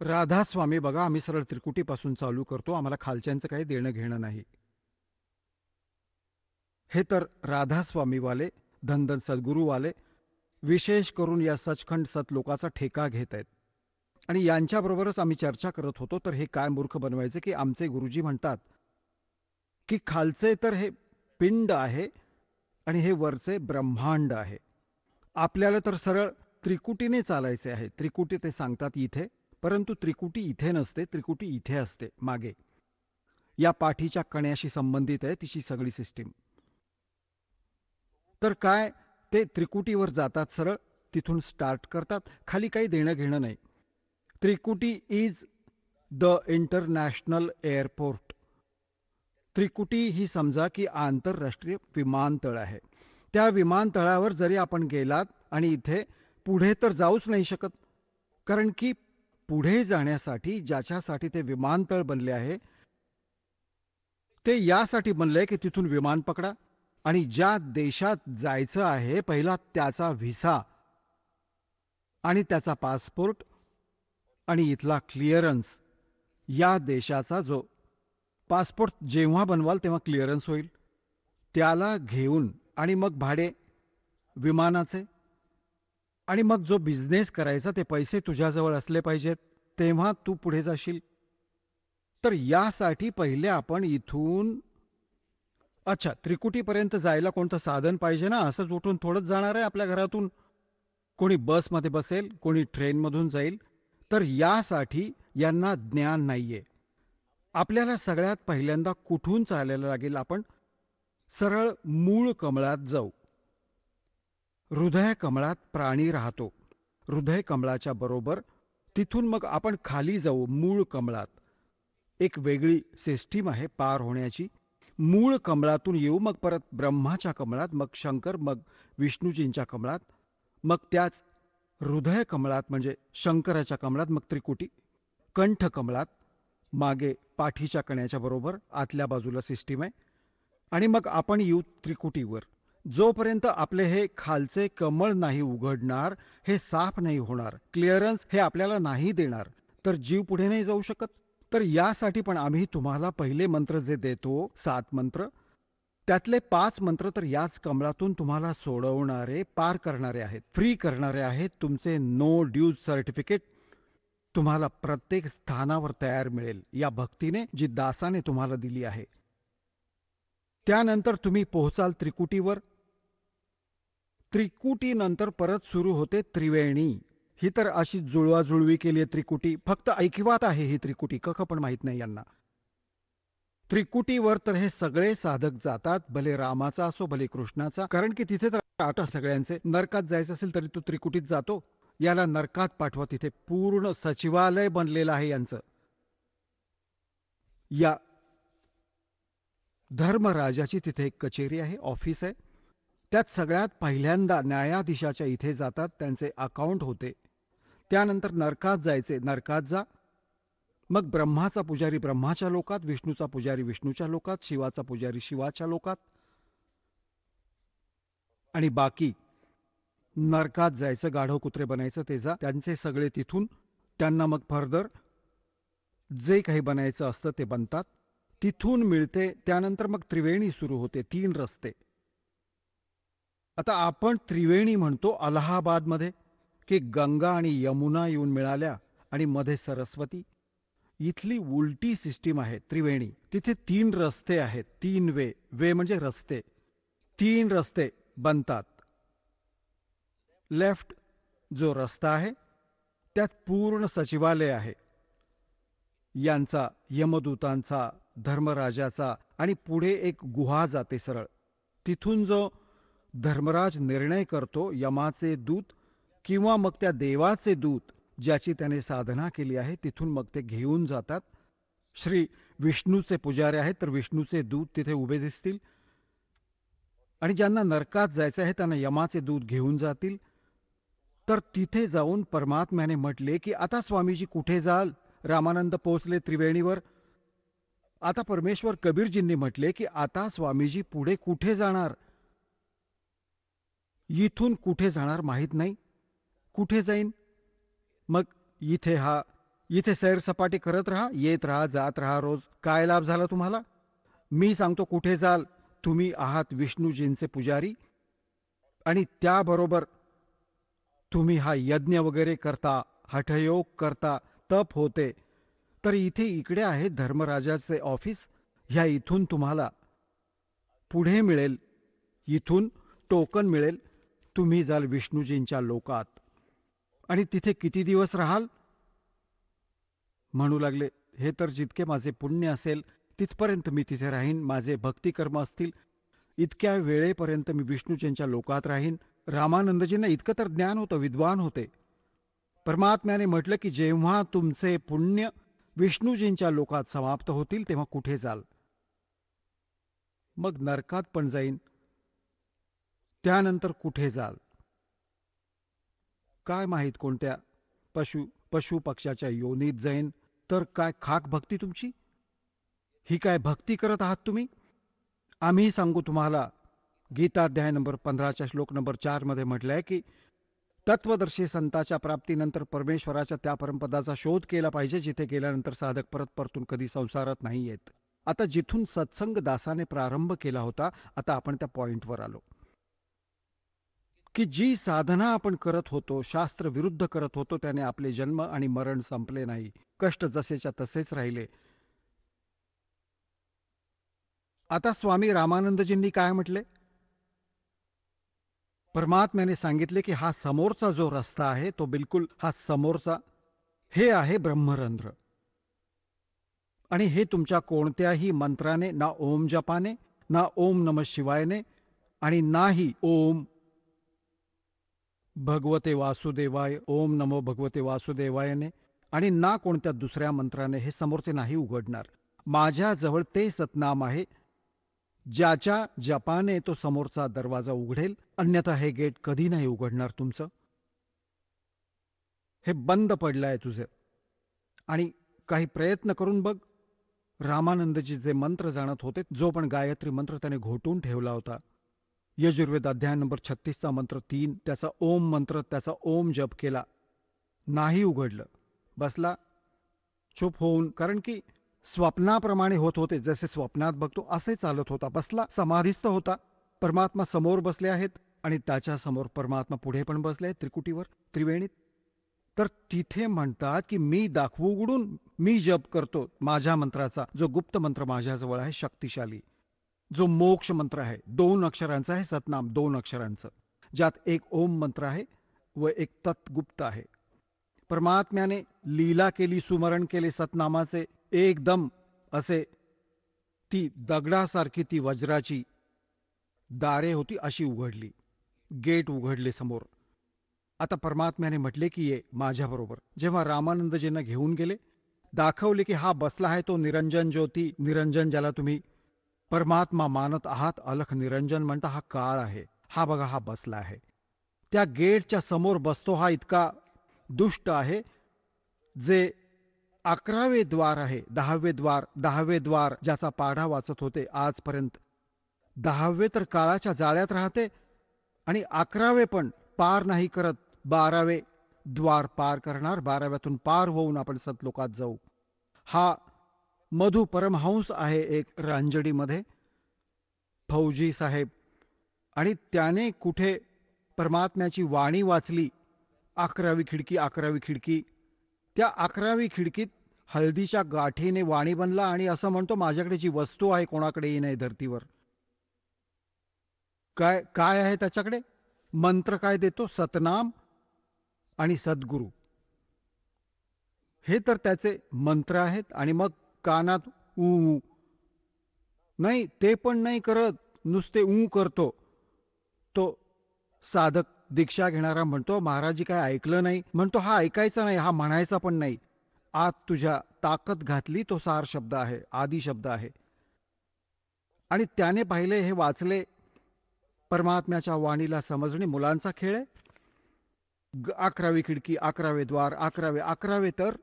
राधास्वामी बघा, आम्ही सरळ त्रिकुटीपासून चालू करतो, आम्हाला खालच्यांचं काही देणं घेणं नाही. हे तर राधास्वामीवाले, धनधन सद्गुरूवाले विशेष करून या सचखंड सत लोकाचा ठेका घेत आहेत. आणि यांच्याबरोबरच आम्ही चर्चा करत होतो. तर हे काय मूर्ख बनवायचे की आमचे गुरुजी म्हणतात की खालचे तर हे पिंड आहे आणि हे वरचे ब्रह्मांड आहे. आपल्याला तर सरळ त्रिकुटीने चालायचे आहे. त्रिकुटी ते सांगतात इथे, परंतु त्रिकुटी इथे नसते, त्रिकुटी इथे असते मागे. या पाठीच्या कण्याशी संबंधित आहे तिची सगळी सिस्टीम. तर काय, ते त्रिकुटीवर जातात, सरळ तिथून स्टार्ट करतात. खाली काही देणं घेणं नाही. त्रिकुटी इज द इंटरनॅशनल एअरपोर्ट. त्रिकुटी ही समजा की आंतरराष्ट्रीय विमानतळ आहे. त्या विमानतळावर जरी आपण गेलात आणि इथे पुढे तर जाऊच नाही शकत, कारण की पुढे जाण्यासाठी ज्याच्यासाठी ते विमानतळ बनले आहे ते यासाठी बनलंय की तिथून विमान पकडा आणि ज्या देशात जायचं आहे पहिला त्याचा व्हिसा आणि त्याचा पासपोर्ट आणि इथला क्लिअरन्स, या देशाचा जो पासपोर्ट जेव्हा बनवाल तेव्हा क्लिअरन्स होईल, त्याला घेऊन आणि मग भाडे विमानाचे आणि मग जो बिझनेस करायचा ते पैसे तुझ्याजवळ असले पाहिजेत, तेव्हा तू पुढे जाशील. तर यासाठी पहिले आपण इथून अच्छा त्रिकुटीपर्यंत जायला कोणतं साधन पाहिजे ना, असंच उठून थोडंच जाणार आहे आपल्या घरातून. कोणी बसमध्ये बसेल, कोणी ट्रेनमधून जाईल. तर यासाठी यांना ज्ञान नाहीये. आपल्याला सगळ्यात पहिल्यांदा कुठून चालायला लागेल? आपण सरळ मूळ कमळात जाऊ. हृदय कमळात प्राणी राहतो. हृदय कमळाच्या बरोबर तिथून मग आपण खाली जाऊ मूळ कमळात. एक वेगळी सिस्टीम आहे पार होण्याची. मूळ कमळातून येऊ, मग परत ब्रह्माच्या कमळात, मग शंकर, मग विष्णूजींच्या कमळात, मग त्याच हृदय कमळात म्हणजे शंकराच्या कमळात, मग त्रिकुटी, कंठ कमळात, मागे पाठीच्या कण्याच्या बरोबर आतल्या बाजूला सिस्टीम आहे, आणि मग आपण येऊ त्रिकुटीवर. जोपर्यंत आपले हे खालचे कमळ नाही उघडणार, हे साफ नाही होणार, क्लिअरन्स हे आपल्याला नाही देणार, तर जीव पुढे नाही जाऊ शकत. तर यासाठी पण आम्ही तुम्हाला पहिले मंत्र जे देतो 7 मंत्र, त्यातले 5 मंत्र तर याच कमळातून तुम्हाला सोडवणारे, पार करणारे आहेत, फ्री करणारे आहेत. तुमचे नो ड्यूज सर्टिफिकेट तुम्हाला प्रत्येक स्थानावर तयार मिळेल या भक्तीने जी दासाने तुम्हाला दिली आहे. त्यानंतर तुम्ही पोहोचाल त्रिकुटीवर. त्रिकुटीनंतर परत सुरू होते त्रिवेणी. ही तर अशी जुळवाजुळवी केली आहे त्रिकुटी, फक्त ऐकिवात आहे ही त्रिकुटी, कख पण माहीत नाही यांना. त्रिकुटीवर तर हे सगळे साधक जातात, भले रामाचा असो भले कृष्णाचा, कारण की तिथे तर आता सगळ्यांचे नरकात जायचं असेल तरी तो त्रिकुटीत जातो. याला नरकात पाठवा, तिथे पूर्ण सचिवालय बनलेलं आहे यांचं. या धर्मराजाची तिथे एक कचेरी आहे, ऑफिस आहे. त्यात सगळ्यात पहिल्यांदा न्यायाधीशाच्या इथे जातात, त्यांचे अकाउंट होते. त्यानंतर नरकात जायचे, नरकात जा. मग ब्रह्माचा पुजारी ब्रह्माच्या लोकात, विष्णूचा पुजारी विष्णूच्या लोकात, शिवाचा पुजारी शिवाच्या लोकात, आणि बाकी नरकात जायचं, गाढव कुत्रे बनायचं ते जा, त्यांचे सगळे तिथून. त्यांना मग फर्दर जे काही बनायचं असतं ते बनतात, तिथून मिळते. त्यानंतर मग त्रिवेणी सुरू होते, 3 रस्ते. आता आपण त्रिवेणी म्हणतो अलाहाबादमध्ये, की गंगा आणि यमुना येऊन मिळाल्या आणि मध्ये सरस्वती. इथली उलटी सिस्टीम आहे त्रिवेणी. तिथे 3 रस्ते आहेत, 3 वे म्हणजे रस्ते, 3 रस्ते बनतात. लेफ्ट जो रस्ता आहे त्यात पूर्ण सचिवालय आहे यांचा, यमदूतांचा, धर्मराजाचा, आणि पुढे एक गुहा जाते सरळ. तिथून जो धर्मराज निर्णय करतो, यमाचे दूत किंवा मग त्या देवाचे दूत ज्याची त्याने साधना केली आहे, तिथून मग ते घेऊन जातात. श्री विष्णूचे पुजारी आहेत तर विष्णूचे दूत तिथे उभे दिसतील, आणि ज्यांना नरकात जायचं आहे त्यांना यमाचे दूत घेऊन जातील. तर तिथे जाऊन परमात्म्याने म्हटले की आता स्वामीजी कुठे जाल? रामानंद पोहोचले त्रिवेणीवर. आता परमेश्वर कबीरजींनी म्हटले की आता स्वामीजी पुढे कुठे जाणार? इथून कुठे जाणार माहीत नाही. कुठे जाईन? मग इथे सैरसपाटी करत राहा, येत राहा, जात राहा रोज. काय लाभ झाला तुम्हाला? मी सांगतो कुठे जाल. तुम्ही आहात विष्णूजींचे पुजारी, आणि त्याबरोबर तुम्ही हा यज्ञ वगैरे करता, हठयोग करता, तप होते. तर इकडे आहे धर्मराजाचे ऑफिस. ह्या इथून तुम्हाला पुढे मिळेल, इथून टोकन मिळेल. तुम्ही जाल विष्णूजींच्या लोकात. आणि तिथे किती दिवस राहाल? म्हणू लागले, हे तर जितके माझे पुण्य असेल तिथपर्यंत मी तिथे राहीन. माझे भक्तिकर्म असतील इतक्या वेळेपर्यंत मी विष्णूजींच्या लोकात राहीन. रामानंदजींना इतकं तर ज्ञान होतं, विद्वान होते. परमात्म्याने म्हटलं की जेव्हा तुमचे पुण्य विष्णूजींच्या लोकात समाप्त होतील तेव्हा कुठे जाल? मग नरकात पण जाईन. त्यानंतर कुठे जाल? काय माहीत कोणत्या पशु पक्षाच्या योनीत जाईन? तर काय खाक भक्ती तुमची? ही काय भक्ती करत आहात तुम्ही? आम्ही सांगू तुम्हाला, गीताध्याय नंबर 15च्या श्लोक नंबर 4 मध्ये म्हटलंय की तत्वदर्शी संताच्या प्राप्तीनंतर परमेश्वराच्या त्या परमपदाचा शोध केला पाहिजे, जिथे गेल्यानंतर साधक परत परतून कधी संसारात नाही येत. आता जिथून सत्संग दासाने प्रारंभ केला होता, आता आपण त्या पॉइंटवर आलो की जी साधना आपण करत होतो, शास्त्र विरुद्ध करत होतो, त्याने आपले जन्म आणि मरण संपले नाही. कष्ट जसेच्या तसेच राहिले. आता स्वामी रामानंदजींनी काय म्हटले? परमात्म्याने सांगितले की हा समोरचा जो रस्ता आहे, तो बिलकुल हा समोरचा हे आहे ब्रह्मरंध्र. आणि हे तुमच्या कोणत्याही मंत्राने, ना ओम जपाने, ना ओम नमः शिवायने, आणि नाही ओम भगवते वासुदेवाय, ओम नमो भगवते वासुदेवायने, आणि ना कोणत्या दुसऱ्या मंत्राने हे समोरचे नाही उघडणार. माझ्याजवळ ते सतनाम आहे, ज्याच्या जपाने तो समोरचा दरवाजा उघडेल, अन्यथा हे गेट कधी नाही उघडणार तुमचं. हे बंद पडलंय तुझं. आणि काही प्रयत्न करून बघ. रामानंदजी जे मंत्र जाणत होते, जो पण गायत्री मंत्र त्याने घोटून ठेवला होता, यजुर्वेद अध्याय नंबर 36चा मंत्र 3, त्याचा ओम मंत्र, त्याचा ओम जप केला, नाही उघडलं. बसला चुप होऊन, कारण की स्वप्नाप्रमाणे होत होते. जसे स्वप्नात बघतो असे चालत होता. बसला, समाधीस्थ होता. परमात्मा समोर बसले आहेत आणि त्याच्या समोर परमात्मा पुढे पण बसले आहेत, त्रिकुटीवर, त्रिवेणीत. तर तिथे म्हणतात की मी दाखवू उघडून मी जप करतो माझ्या मंत्राचा, जो गुप्त मंत्र माझ्याजवळ आहे, शक्तिशाली, जो मोक्ष मंत्र आहे. 2 अक्षरांचा आहे सतनाम, 2 अक्षरांचं, ज्यात एक ओम मंत्र आहे व एक तत्गुप्त आहे. परमात्म्याने लीला केली, सुमरण केले सतनामाचे. एकदम असे ती दगडासारखी ती वज्राची दारे होती, अशी उघडली, गेट उघडले समोर. आता परमात्म्याने म्हटले की ये माझ्याबरोबर. जेव्हा रामानंदजींना घेऊन गेले, दाखवले की हा बसला आहे तो निरंजन ज्योती, निरंजन ज्याला तुम्ही परमात्मा मानत आहात, अलख निरंजन म्हणता, हा काळ आहे. हा बघा, हा बसला आहे. त्या गेटच्या समोर बसतो हा इतका दुष्ट आहे, जे 11वे द्वार आहे, 10वे द्वार ज्याचा पाढा वाचत होते आजपर्यंत. 10वे तर काळाच्या जाळ्यात राहते आणि 11वे पण पार नाही करत. 12वे द्वार पार करणार, 12व्यातून पार होऊन आपण सतलोकात जाऊ. हा मधु परमहंस आहे एक रांजडीमध्ये, फौजी साहेब, आणि त्याने कुठे परमात्म्याची वाणी वाचली. 11वी खिडकी, 11वी खिडकी. त्या 11वी खिडकीत हळदीच्या गाठीने वाणी बनला आणि असं म्हणतो, माझ्याकडे जी वस्तू आहे कोणाकडेही नाही धरतीवर. काय काय आहे त्याच्याकडे? मंत्र काय देतो? सतनाम आणि सद्गुरू. हे तर त्याचे मंत्र आहेत. आणि मग कानात ऊ नाही, ते पण नाही करत, नुसते ऊ करतो. तो साधक दीक्षा घेणारा म्हणतो, महाराजी काय ऐकलं नाही? म्हणतो, हा ऐकायचा नाही, हा म्हणायचा पण नाही. आत तुझ्या ताकद घातली, तो सार शब्द आहे, आदी शब्द आहे. आणि त्याने पाहिले, हे वाचले. परमात्म्याच्या वाणीला समजणे मुलांचा खेळ आहे. 11वी खिडकी, 11वे द्वार, 11वे तर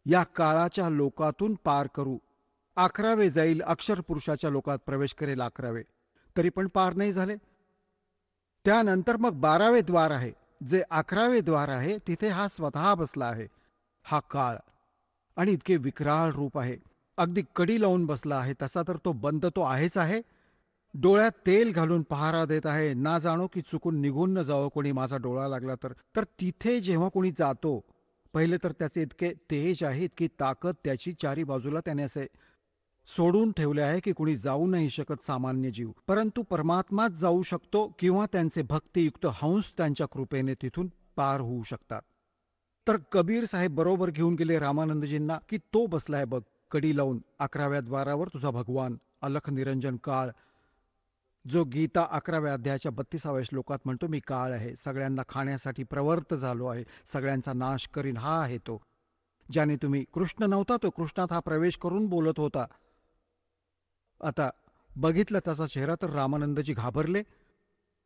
या काळाच्या लोकातून पार करू. 11वे जाईल, अक्षर पुरुषाच्या लोकात प्रवेश करेल 11वे, तरी पण पार नाही झाले. त्यानंतर मग 12वे द्वार आहे, जे 11वे द्वार आहे, तिथे हा स्वतः बसला आहे, हा काळ. आणि इतके विक्राळ रूप आहे, अगदी कडी लावून बसला आहे. तसा तर तो बंद तो आहेच आहे. डोळ्यात तेल घालून पहारा देत आहे, ना जाणो की चुकून निघून न जावं कोणी माझा डोळा लागला तर. तर तिथे जेव्हा कोणी जातो, पहिले तर त्याचे इतके तेज आहे, इतकी ताकद त्याची, चारी बाजूला त्याने असे सोडून ठेवले आहे की कुणी जाऊ नाही शकत सामान्य जीव. परंतु परमात्माच जाऊ शकतो, किंवा त्यांचे भक्तियुक्त हंस त्यांच्या कृपेने तिथून पार होऊ शकतात. तर कबीर साहेब बरोबर घेऊन गेले रामानंदजींना की तो बसलाय बघ कडी लावून 11व्या द्वारावर, तुझा भगवान अलख निरंजन काळ, जो गीता 11व्या अध्यायाच्या 32व्या श्लोकात म्हणतो, मी काळ आहे, सगळ्यांना खाण्यासाठी प्रवर्त झालो आहे, सगळ्यांचा नाश करीन. हा आहे तो, ज्याने तुम्ही, कृष्ण नव्हता तो, कृष्णात हा प्रवेश करून बोलत होता. आता बघितलं त्याचा चेहरा तर रामानंदजी घाबरले.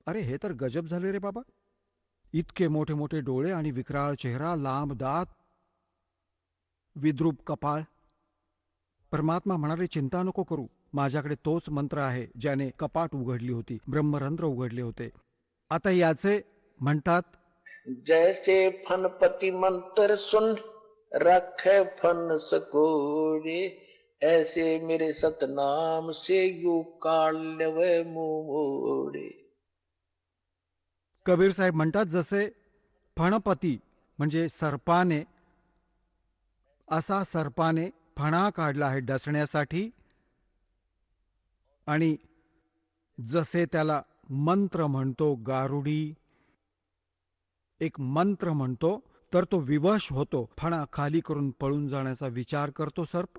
अरे हे तर गजब झाले रे बाबा. इतके मोठे मोठे डोळे आणि विक्राळ चेहरा, लांब दात, विद्रूप कपाळ. परमात्मा म्हणाले, चिंता नको करू, माझ्याकडे तोच मंत्र आहे ज्याने कपाट उघडली होती, ब्रह्मरंध्र उघडले होते. आता याचे म्हणतात, जैसे फनपति मंत्र सुन रखे फन सकोरे, ऐसे मेरे सतनाम से यू काल्यवय मोरे. कबीर साहेब म्हणतात, जसे फणपती म्हणजे सर्पाने, असा सर्पाने फणा काढला आहे डसण्यासाठी, आणि जसे त्याला मंत्र म्हणतो गारुडी, एक मंत्र म्हणतो तर तो विवश होतो, फणा खाली करून पळून जाण्याचा विचार करतो सर्प,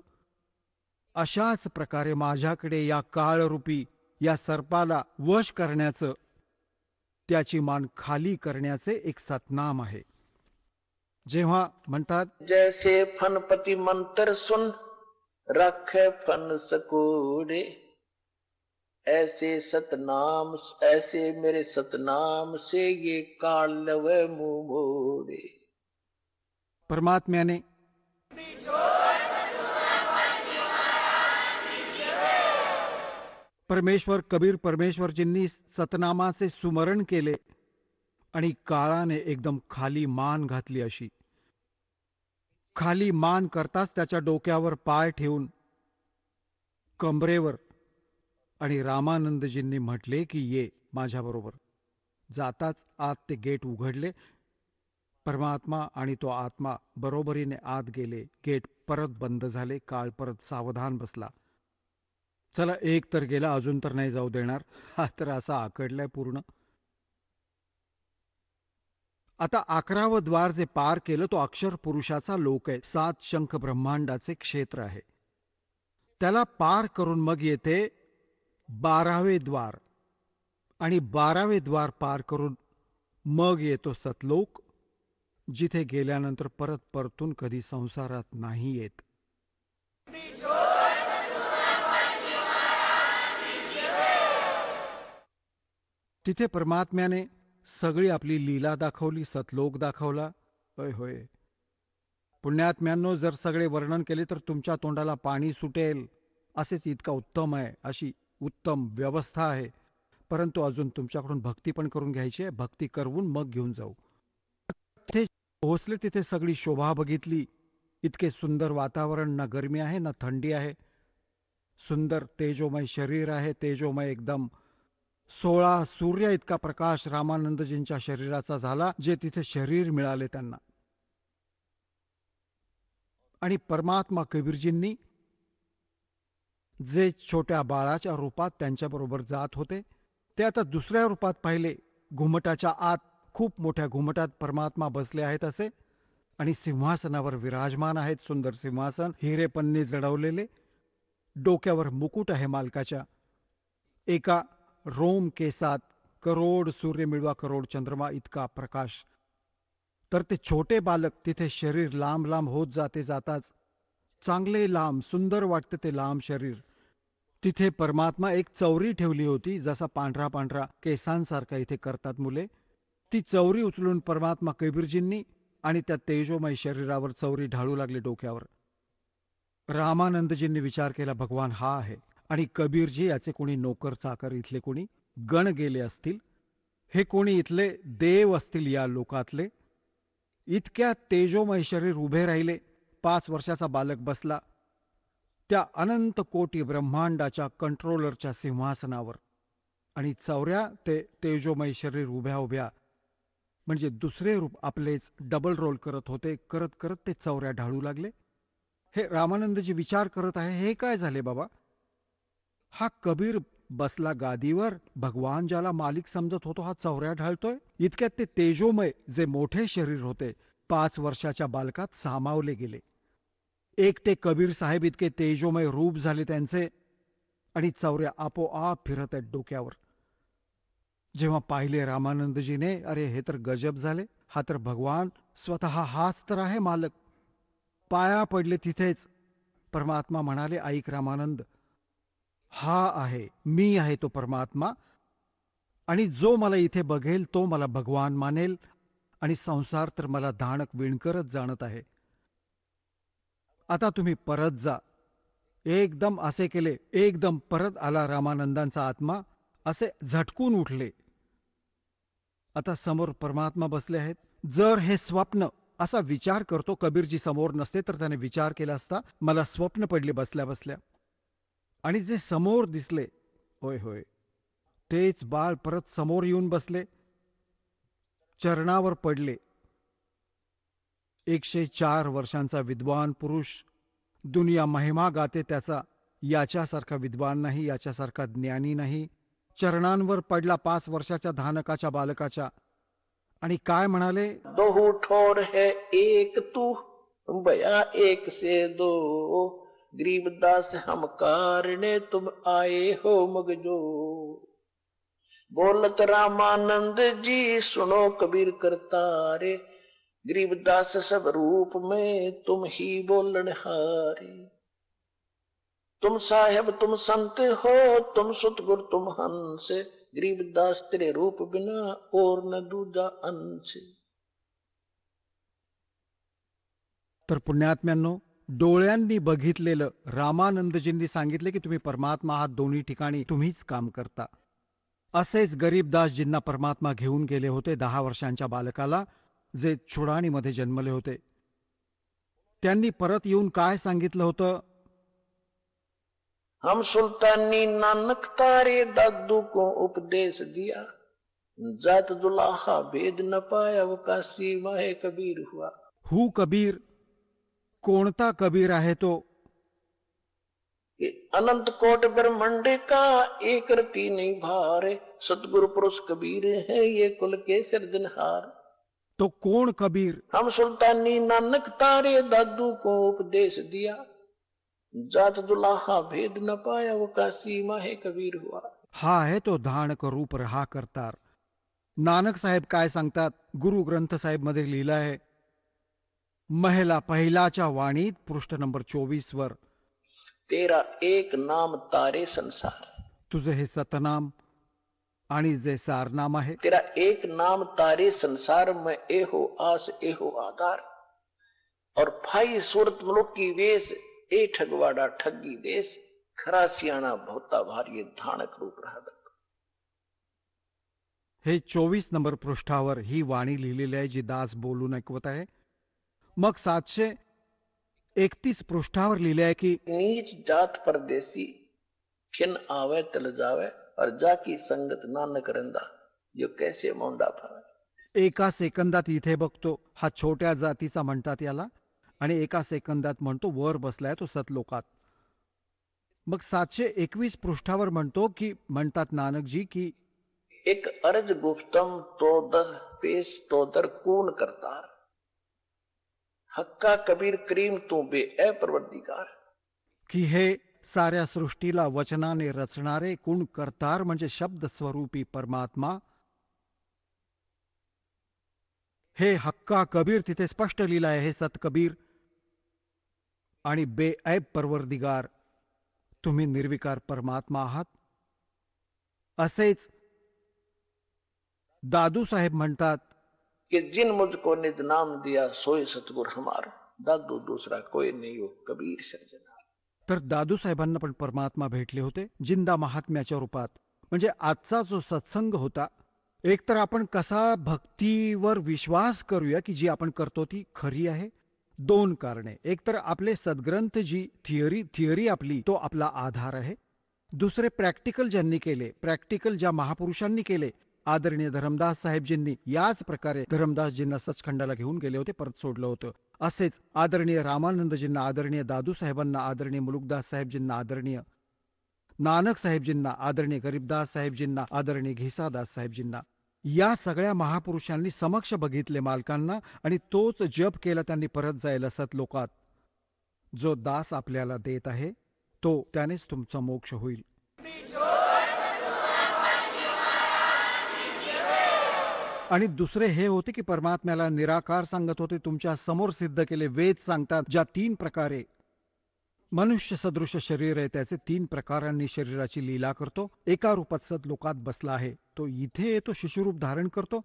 अशाच प्रकारे माझ्याकडे या काळरूपी या सर्पाला वश करण्याचं, त्याची मान खाली करण्याचे एक सतनाम आहे. जेव्हा म्हणतात, जैसे फनपति मंत्र सुन रखे फन सकोरे, ऐसे सतनाम, ऐसे मेरे सतनाम से ये काल्यवय मोरे. परमात्म्याने परमेश्वर कबीर परमेश्वरजींनी सतनामाचे सुमरण केले आणि काळाने एकदम खाली मान घातली. अशी खाली मान करताच त्याच्या डोक्यावर पाय ठेवून कमरेवर, आणि रामानंदजींनी म्हटले की ये माझ्याबरोबर. जाताच आत ते गेट उघडले. परमात्मा आणि तो आत्मा बरोबरीने आत गेले. गेट परत बंद झाले. काळ परत सावधान बसला. चला, एक तर गेला, अजून तर नाही जाऊ देणार. हा तर असा आकडलाय पूर्ण. आता 11वं द्वार जे पार केलं तो अक्षर पुरुषाचा लोक आहे. 7 शंख ब्रह्मांडाचे क्षेत्र आहे. त्याला पार करून मग येते 12वे द्वार, आणि 12वे द्वार पार करून मग येतो सतलोक, जिथे गेल्यानंतर परत परतून कधी संसारात नाही येत. तिथे परमात्म्याने सगळी आपली लीला दाखवली, सतलोक दाखवला. होय होय, पुण्यात्म्यांनो, जर सगळे वर्णन केले तर तुमच्या तोंडाला पाणी सुटेल. असेच इतका उत्तम आहे, अशी उत्तम व्यवस्था आहे. परंतु अजून तुमच्याकडून भक्ती पण करून घ्यायची आहे. भक्ती करवून मग घेऊन जाऊ. तिथे पोहोचले, तिथे सगळी शोभा बघितली. इतके सुंदर वातावरण, ना गरमी आहे ना थंडी आहे. सुंदर तेजोमय शरीर आहे, तेजोमय एकदम. 16 सूर्य इतका प्रकाश रामानंदजींच्या शरीराचा झाला, जे तिथे शरीर मिळाले त्यांना. आणि परमात्मा कबीरजींनी जे छोट्या बाळाच्या रूपात त्यांच्याबरोबर जात होते, ते आता दुसऱ्या रूपात पाहिले. घुमटाच्या आत, खूप मोठ्या घुमटात परमात्मा बसले आहेत असे, आणि सिंहासनावर विराजमान आहेत. सुंदर सिंहासन, हिरेपन्नी जडवलेले. डोक्यावर मुकुट आहे मालकाच्या. एका रोम केसात करोड सूर्य मिळवा करोड चंद्रमा इतका प्रकाश. तर ते छोटे बालक, तिथे शरीर लांब लांब होत जाते. जाताच चांगले लांब, सुंदर वाटते ते लांब शरीर. तिथे परमात्मा एक चौरी ठेवली होती, जसा पांढरा पांढरा केसांसारखा इथे करतात मुले. ती चौरी उचलून परमात्मा कबीरजींनी आणि त्या तेजोमय शरीरावर चौरी ढाळू लागले डोक्यावर. रामानंदजींनी विचार केला, भगवान हा आहे. आणि कबीरजी याचे कोणी नोकर चाकर, इथले कोणी गण गेले असतील. हे कोणी इथले देव असतील या लोकातले. इतक्या तेजोमय शरीर उभे राहिले. 5 वर्षाचा बालक बसला त्या अनंत कोटी ब्रह्मांडाच्या कंट्रोलरच्या सिंहासनावर. आणि चौऱ्या ते तेजोमय शरीर उभ्या उभ्या, म्हणजे दुसरे रूप आपलेच डबल रोल करत होते. करत करत ते चौऱ्या ढाळू लागले. हे रामानंदजी विचार करत आहे, हे काय झाले बाबा? हा कबीर बसला गादीवर, भगवान ज्याला मालिक समजत होतो, हा चौऱ्या ढाळतोय. इतक्यात ते तेजोमय जे मोठे शरीर होते 5 वर्षाच्या बालकात सामावले गेले. एकटे कबीर साहेब इतके तेजोमय रूप झाले त्यांचे, आणि चौऱ्या आपोआप फिरत आहेत डोक्यावर. जेव्हा पाहिले रामानंदजीने, अरे हे तर गजब झाले. हा तर भगवान स्वतः, हाच तर आहे मालक. पाया पडले तिथेच. परमात्मा म्हणाले, ऐक रामानंद, हा आहे, मी आहे तो परमात्मा. आणि जो मला इथे बघेल तो मला भगवान मानेल आणि संसार तर मला धाणक विणकरच जाणत आहे. आता तुम्ही परत जा. एकदम असे केले. एकदम परत आला रामानंदांचा आत्मा. असे झटकून उठले. आता समोर परमात्मा बसले आहेत. जर हे स्वप्न, असा विचार करतो, कबीरजी समोर नसते तर त्याने विचार केला असता, मला स्वप्न पडले बसल्या बसल्या. आणि जे समोर दिसले, होय होय, तेच बाळ परत समोर येऊन बसले, चरणावर पडले. 104 वर्षांचा विद्वान पुरुष, दुनिया महिमा गाते त्याचा. याच्यासारखा विद्वान नाही, याच्यासारखा ज्ञानी नाही. चरणांवर पडला 5 वर्षाच्या धानकाच्या बालकाच्या आणि काय म्हणाले, दोहू ठोर है एक तू, भया एक से दो, गरीबदास हम कारणे तुम आए हो मगजो. बोलत रामानंद जी सुनो कबीर करतारे, गरीबदास सब रूप में तुम ही बोलन हारे. तुम साहेब तुम संत हो, तुम सतगुर तुम हंस, गरीबदास तेरे रूप बिना और न दूजा अंश. तर पुण्यात्म्यांनो, डोळ्यांनी बघितलेलं रामानंदजींनी सांगितले की तुम्ही परमात्मा आहात, दोन्ही ठिकाणी तुम्हीच काम करता. असेच गरीबदासजींना परमात्मा घेऊन गेले होते 10 वर्षांच्या बालकाला, जे चुडाणीमध्ये जन्मले होते. त्यांनी परत येऊन काय सांगितलं होतं, हम सुल्तानी नानक तारे दादू को उपदेश दिया, जात दुलाहा भेद न पाया वो काशी माहे कबीर हुआ. हू कबीर, कोणता कबीर आहे तो, अनंत कोट ब्रह्मांड का एक रति नहीं भारे, सतगुरु पुरुष कबीर है ये कुल के सिरजनहार. तो कोण कबीर, हम सुल्तानी नानक तारे दादू को उपदेश दिया, जात दुलाहा भेद न पाया वो काशी माहे कबीर हुआ. हा आहे तो धाणक रूप रहा करतार. नानक साहेब काय सांगतात, गुरु ग्रंथ साहेब मध्ये लिहिलं आहे, महिला पहिलाच्या वाणीत पृष्ठ नंबर 24 वर, तेरा एक नाम तारे संसार. तुझे हे सतनाम आणि जे सारनाम आहे, तेरा एक नाम तारे संसार में एहो आस एहो आधार, और फाई सूरत मुलुक की वेश, ए ठगवाड़ा ठगी देश, खरा सियाणा बहुता भारी धाणक रूप राहत. हे 24 नंबर पृष्ठावर ही वाणी लिहिलेली आहे, जी दास बोलून ऐकवत आहे. मग 731 पृष्ठावर लिहिले आहे की, नीच जात परदेसी, खिन आवे तल जावे, और जाकी संगत नानक रंदा, जो कैसे मोंडा फावे. एका सेकंदात इथे बघतो, हा छोट्या जातीचा म्हणतात याला, आणि एका सेकंदात म्हणतो वर बसलाय तो सतलोकात. मग 721 पृष्ठावर म्हणतो की, म्हणतात नानकजी की, एक अर्ज गुफ्तम तो दर पेश तो दर कून करतार, हक्का कबीर करीम तू बे ए परवरदिगार. की हे साऱ्या सृष्टीला वचनाने रचणारे कुण करतार म्हणजे शब्द स्वरूपी परमात्मा. हे हक्का कबीर तिथे स्पष्ट लिहिलं आहे, हे सत कबीर. आणि बेऐब परवरदिगार, तुम्ही निर्विकार परमात्मा आहात. असेच दादू साहेब म्हणतात कि जिन मुझको निज नाम दिया सोय सतगुर हमारा, दादू दूसरा कोई नहीं हो कबीर सर्जना. तर दादू साहेबांना पण परमात्मा भेटले होते जिंदा महात्म्याच्या रूपात. म्हणजे आजचा जो सत्संग होता, एकतर आपण कसा भक्तीवर विश्वास करूया की जी आपण करतो ती खरी आहे. 2 कारणे, एकतर आपले सद्ग्रंथ जी थिअरी आपली, तो आपला आधार आहे. दुसरे, प्रॅक्टिकल ज्यांनी केले, प्रॅक्टिकल ज्या महापुरुषांनी केले, आदरणीय धरमदास साहेबजींनी याच प्रकारे धरमदासजींना सचखंडाला घेऊन गेले होते, परत सोडलं होतं. असेच आदरणीय रामानंदजींना, आदरणीय दादू साहेबांना, आदरणीय मुलुकदास साहेबजींना, आदरणीय नानक साहेबजींना, आदरणीय गरीबदास साहेबजींना, आदरणीय घिसादास साहेबजींना, या सगळ्या महापुरुषांनी समक्ष बघितले मालकांना आणि तोच जप केला त्यांनी परत जायला सतलोकात. जो दास आपल्याला देत आहे तो त्यानेच तुमचा मोक्ष होईल. आणि दुसरे हे होते की परमात्म्याला निराकार सांगत होते, तुमच्या समोर सिद्ध केले. वेद सांगतात ज्या 3 प्रकारे मनुष्य सदृश शरीर आहे, त्याचे 3 प्रकारांनी शरीराची लीला करतो. एका रूपात सदलोकात बसला आहे, तो इथे येतो, शिशुरूप धारण करतो.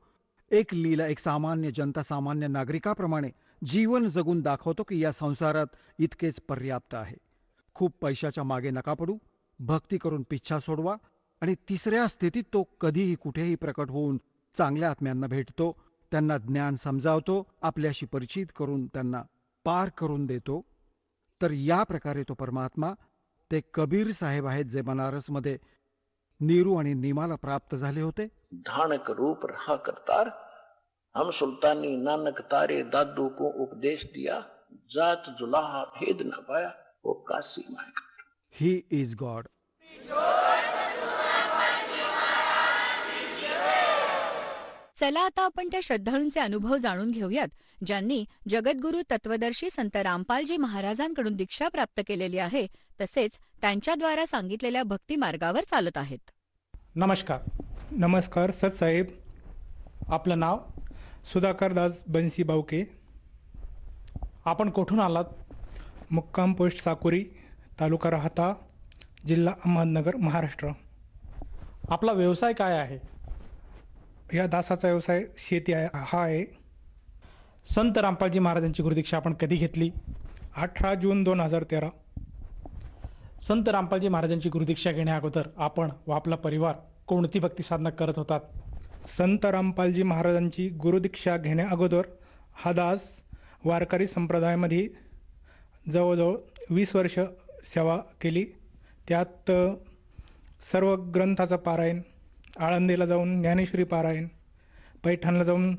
एक लीला, एक सामान्य जनता, सामान्य नागरिकाप्रमाणे जीवन जगून दाखवतो की या संसारात इतकेच पर्याप्त आहे. खूप पैशाच्या मागे नका पडू, भक्ती करून पिच्छा सोडवा. आणि तिसऱ्या स्थितीत तो कधीही कुठेही प्रकट होऊन चांगल्या आत्म्यांना भेटतो, त्यांना ज्ञान समजावतो, आपल्याशी परिचित करून त्यांना पार करून देतो. तर या प्रकारे तो परमात्मा, ते कबीर साहेब आहेत जे बनारसमध्ये नीरू आणि नीमाला प्राप्त झाले होते. धानक रूप रहा करतार, हम सुल्तानी नानक तारे दादू को उपदेश दिया, जात जुलाहा भेद न पाया, वो काशी माय. He is god. चला आता आपण त्या श्रद्धाळूंचे अनुभव जाणून घेऊयात, ज्यांनी जगद्गुरू तत्वदर्शी संत रामपालजी महाराजांकडून दीक्षा प्राप्त केलेली आहे, तसेच त्यांच्याद्वारा सांगितलेल्या भक्ती मार्गावर चालत आहेत. नमस्कार सतसाहेब. आपलं नाव सुधाकर दास बंसी बावके. आपण कुठून आलात? मुक्काम पोस्ट साकुरी, तालुका राहता, जिल्हा अहमदनगर, महाराष्ट्र. आपला व्यवसाय काय आहे? या दासाचा व्यवसाय शेती हा आहे. संत रामपालजी महाराजांची गुरुदीक्षा आपण कधी घेतली? 18 जून 2013. संत रामपालजी महाराजांची गुरुदीक्षा घेण्या अगोदर आपण व आपला परिवार कोणती भक्ती साधना करत होतात? संत रामपालजी महाराजांची गुरुदीक्षा घेण्या अगोदर हा दास वारकरी संप्रदायामध्ये जवळजवळ 20 वर्ष सेवा केली. त्यात सर्व ग्रंथाचं पारायण, आळंदीला जाऊन ज्ञानेश्वरी पारायण, पैठणला जाऊन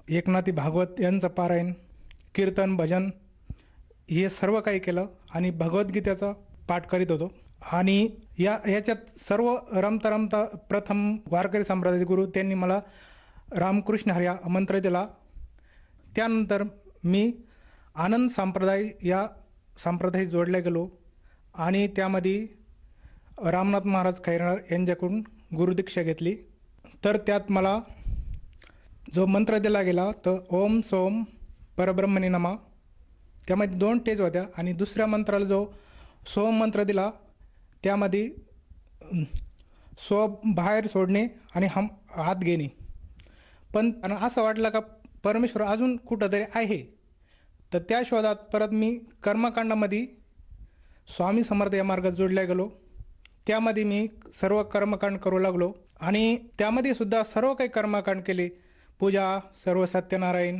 एकनाथी भागवत यांचं पारायण, कीर्तन, भजन हे सर्व काही केलं आणि भगवद्गीतेचा पाठ करीत होतो. आणि याच्यात सर्व रमता प्रथम वारकरी संप्रदायाचे गुरु त्यांनी मला रामकृष्ण हरी हा मंत्र दिला. त्यानंतर मी आनंद संप्रदाय या संप्रदायात जोडले गेलो आणि त्यामध्ये रामनाथ महाराज खैरनार यांच्याकडून गुरुदीक्षा घेतली. तर त्यात मला जो मंत्र दिला गेला तो ओम सोम परब्रह्मणे नमः, त्यामध्ये 2 टेज होत्या. आणि दुसऱ्या मंत्राला जो सोम मंत्र दिला त्यामध्ये स्व बाहेर सोडणे आणि हम आत घेणे. पण असं वाटलं का परमेश्वर अजून कुठंतरी आहे. तर त्या शोधात परत मी कर्मकांडामध्ये स्वामी समर्थ या मार्गात जोडल्या गेलो. त्यामध्ये मी सर्व कर्मकांड करू लागलो आणि त्यामध्ये सुद्धा सर्व काही कर्मकांड केले. पूजा, सर्व सत्यनारायण,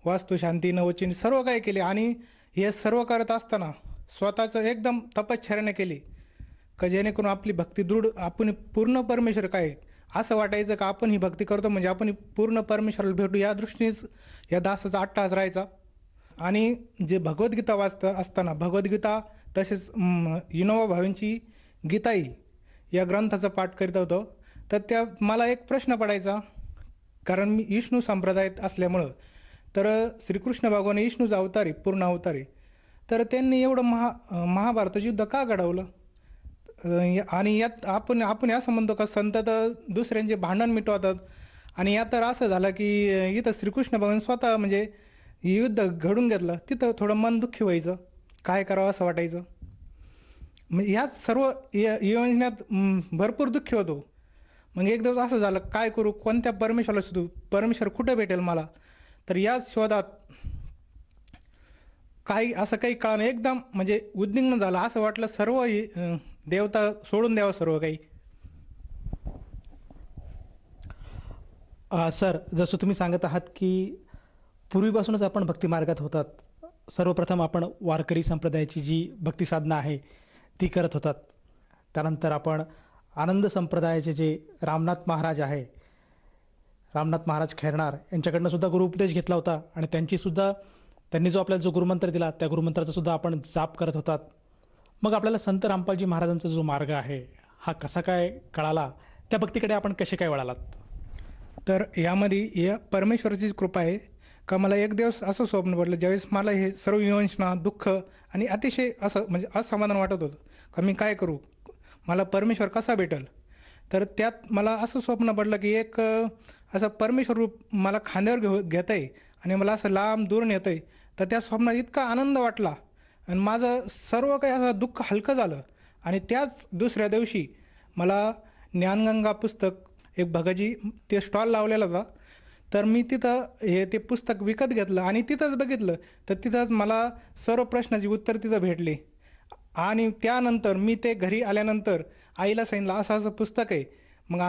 वास्तुशांती, नवचिन सर्व काही केले. आणि हे सर्व करत असताना स्वतःचं एकदम तपश्चर्याने केली का जेणेकरून आपली भक्ती दृढ, आपण पूर्ण परमेश्वर काय असं वाटायचं का आपण ही भक्ती करतो म्हणजे आपण पूर्ण परमेश्वराला भेटू, या दृष्टीनेच या दासाचा अट्टहास राहायचा. आणि जे भगवद्गीता वाचत असताना भगवद्गीता तसेच विनोबा भावेंची गीताई या ग्रंथाचा पाठ करीत होतो. तर त्या मला एक प्रश्न पडायचा, कारण मी विष्णू संप्रदायात असल्यामुळं. तर श्रीकृष्ण भगवान विष्णूचा अवतारी, पूर्ण अवतारी, तर त्यांनी एवढं महाभारताचं युद्ध का घडवलं? आणि यात आपण असं म्हणतो का संत तर दुसऱ्यांचे भांडण मिटवतात, आणि यात तर असं झालं की इथं श्रीकृष्ण भगवान स्वतः म्हणजे युद्ध घडून घेतलं. तिथं थोडं मन दुःखी व्हायचं, काय करावं असं वाटायचं. म्हणजे ह्यात सर्व योजनेत भरपूर दुःखी होतो. मग एक दिवस असं झालं, काय करू, कोणत्या परमेश्वराला शोधू, परमेश्वर कुठं भेटेल मला? तर याच शोधात काही कळालं, एकदम म्हणजे उद्विग्न झालं. असं वाटलं सर्व देवता सोडून द्यावं सर्व काही. सर, जसं तुम्ही सांगत आहात की पूर्वीपासूनच आपण भक्ती मार्गात होतात. सर्वप्रथम आपण वारकरी संप्रदायाची जी भक्ती साधना आहे ती करत होतात. त्यानंतर आपण आनंद संप्रदायाचे जे रामनाथ महाराज आहे, रामनाथ महाराज खैरनार यांच्याकडनं सुद्धा गुरुउपदेश घेतला होता. आणि त्यांनी जो आपल्याला जो गुरुमंत्र दिला त्या गुरुमंत्राचा सुद्धा आपण जाप करत होतात. मग आपल्याला संत रामपालजी महाराजांचा जो मार्ग आहे हा कसा काय कळाला? त्या भक्तीकडे आपण कसे काय वळालात? तर यामध्ये या परमेश्वराची कृपा आहे का मला एक दिवस असं स्वप्न पडलं, ज्यावेळेस मला हे सर्व विवंचना, दुःख आणि अतिशय असं म्हणजे असमाधान वाटत होतं का मी काय करू, मला परमेश्वर कसा भेटेल. तर त्यात मला असं स्वप्न पडलं की एक असं परमेश्वर रूप मला खांद्यावर घेत आहे आणि मला असं लांब दूर नेत आहे. तर त्या स्वप्नात इतका आनंद वाटला आणि माझं सर्व काही असं दुःख हलकं झालं. आणि त्याच दुसऱ्या दिवशी मला ज्ञानगंगा पुस्तक एक भगाजी ते स्टॉल लावलेला होता. तर मी तिथं ते पुस्तक विकत घेतलं आणि तिथंच बघितलं, तर तिथंच मला सर्व प्रश्नाची उत्तर तिथं भेटली. आणि त्यानंतर मी ते घरी आल्यानंतर आईला सांगितलं असं असं पुस्तक आहे. मग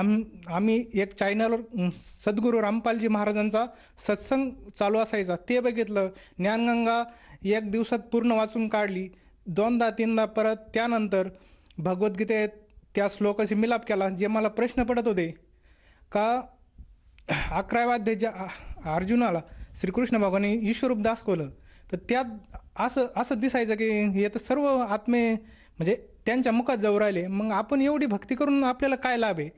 आम्ही एक चॅनलवर सद्गुरू रामपालजी महाराजांचा सत्संग चालू असायचा, ते बघितलं. ज्ञानगंगा एक दिवसात पूर्ण वाचून काढली, 2दा 3दा. परत त्यानंतर भगवद्गीतेत त्या श्लोकाशी मिलाप केला. जे मला प्रश्न पडत होते का 11व्या अध्यायात अर्जुनाला श्रीकृष्ण भगवानी ईश्वरूप दाखवलं, तर त्यात असं दिसायचं की हे तर सर्व आत्मे म्हणजे त्यांच्या मुखात जाऊ राहिले. मग आपण एवढी भक्ती करून आपल्याला काय लाभ आहे?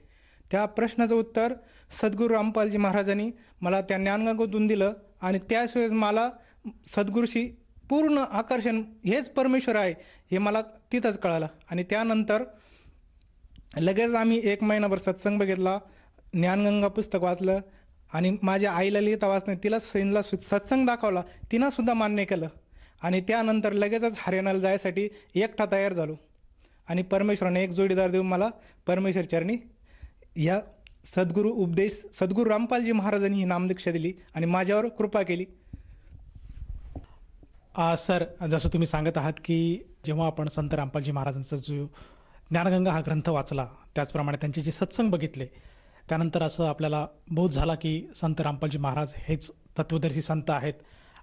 त्या प्रश्नाचं उत्तर सद्गुरू रामपालजी महाराजांनी मला त्या ज्ञानगंगेतून दिलं. आणि त्याशिवाय मला सद्गुरूशी पूर्ण आकर्षण, हेच परमेश्वर आहे हे मला तिथंच कळालं. आणि त्यानंतर लगेच आम्ही 1 महिनाभर सत्संग बघितला, ज्ञानगंगा पुस्तक वाचलं. आणि माझ्या आईला लिहिता वाचणं, तिला सत्संग दाखवला, तिनं सुद्धा मान्य केलं. आणि त्यानंतर लगेचच हरियाणाला जायसाठी एकटा तयार झालो. आणि परमेश्वराने एक जोडीदार देऊन मला परमेश्वर चरणी या सद्गुरू रामपालजी महाराजांनी ही नामदीक्षा दिली आणि माझ्यावर कृपा केली. सर, जसं तुम्ही सांगत आहात की जेव्हा आपण संत रामपालजी महाराजांचा जो ज्ञानगंगा हा ग्रंथ वाचला, त्याचप्रमाणे त्यांचे जे सत्संग बघितले, त्यानंतर असं आपल्याला बोध झाला की संत रामपालजी महाराज हेच तत्वदर्शी संत आहेत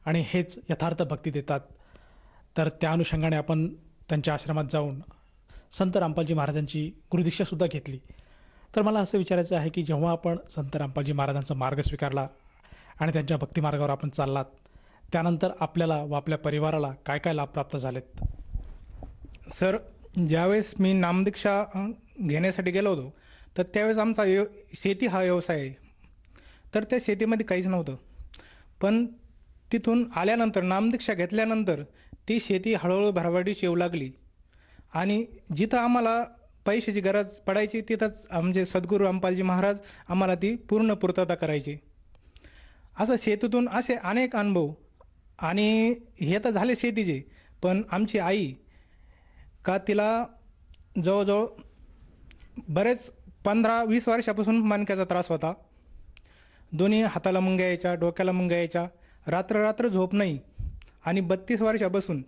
आणि हेच यथार्थ भक्ती देतात. तर त्या अनुषंगाने आपण त्यांच्या आश्रमात जाऊन संत रामपालजी महाराजांची गुरुदीक्षासुद्धा घेतली. तर मला असं विचारायचं आहे की जेव्हा आपण संत रामपालजी महाराजांचा मार्ग स्वीकारला आणि त्यांच्या भक्तिमार्गावर आपण चाललात, त्यानंतर आपल्याला व आपल्या परिवाराला काय काय लाभ प्राप्त झालेत? सर, ज्यावेळेस मी नामदीक्षा घेण्यासाठी गेलो होतो, तर त्यावेळेस आमचा शेती हा व्यवसाय आहे. तर त्या शेतीमध्ये काहीच नव्हतं. पण तिथून आल्यानंतर नामदीक्षा घेतल्यानंतर ती शेती हळूहळू भरभराटीस येऊ लागली. आणि जिथं आम्हाला पैशाची गरज पडायची तिथंच आमचे सद्गुरू रामपालजी महाराज आम्हाला ती पूर्ण पूर्तता करायची. असं शेतीतून असे अनेक अनुभव. आणि हे तर झाले शेतीचे, पण आमची आई का तिला जवळजवळ बरेच 15-20 वर्षापासून मणक्याचा त्रास होता. दोन्ही हाताला मुंग्या यायच्या, डोक्याला मुंग्या यायच्या, रात्र झोप नाही. आणि 32 वर्षापासून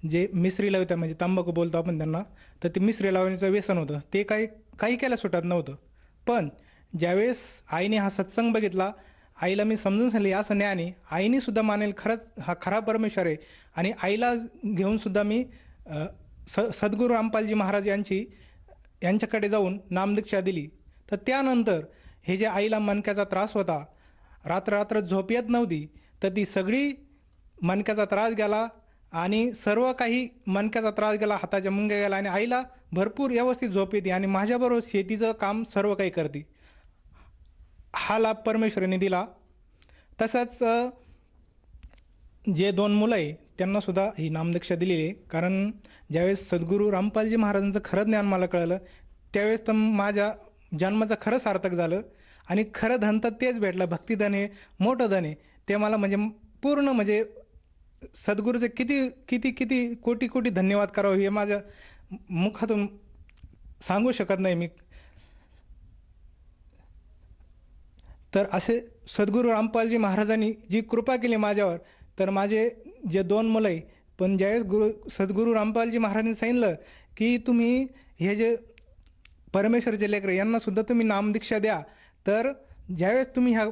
जे मिसरी लावत्या, म्हणजे तंबाखू बोलतो आपण त्यांना, तर ते मिसरी लावण्याचं व्यसन होतं. ते काही केल्या सुटत नव्हतं. पण ज्यावेळेस आईने हा सत्संग बघितला, आईला मी समजून सांगितले असं ज्ञान आहे, आईने सुद्धा मानेल खरंच हा खरा परमेश्वर आहे. आणि आईला घेऊन सुद्धा मी सद्गुरू रामपालजी महाराज यांच्याकडे जाऊन नामदीक्षा दिली. तर त्यानंतर हे जे आईला मणक्याचा त्रास होता, रात्र झोप येत नव्हती, तर ती सगळी मणक्याचा त्रास गेला आणि सर्व काही मणक्याचा त्रास गेला, हाताच्या मुंग्या गेला. आणि आईला भरपूर व्यवस्थित झोप येते आणि माझ्याबरोबर शेतीचं काम सर्व काही करते. हा लाभ परमेश्वराने दिला. तसंच जे 2 मुलं आहे त्यांना सुद्धा ही नामदीक्षा दिलेली आहे. कारण ज्यावेळेस सद्गुरू रामपालजी महाराजांचं खरं ज्ञान मला कळलं, त्यावेळेस तर माझ्या जन्माचं खरं सार्थक झालं. आणि खरं धन तर तेच भेटलं, भक्तिधन हे मोठं धन आहे. ते मला म्हणजे पूर्ण म्हणजे सद्गुरूचे किती कोटी धन्यवाद करावं हे माझ्या मुखातून सांगू शकत नाही मी. तर असे सद्गुरू रामपालजी महाराजांनी जी कृपा केली माझ्यावर, तर माझे जे 2 मुलं आहे, पण ज्यावेळेस सद्गुरू रामपालजी महाराजांनी सांगितलं की तुम्ही हे जे परमेश्वरचे लेकरं यांना सुद्धा तुम्ही नामदीक्षा द्या, तर ज्यावेळेस तुम्ही ह्या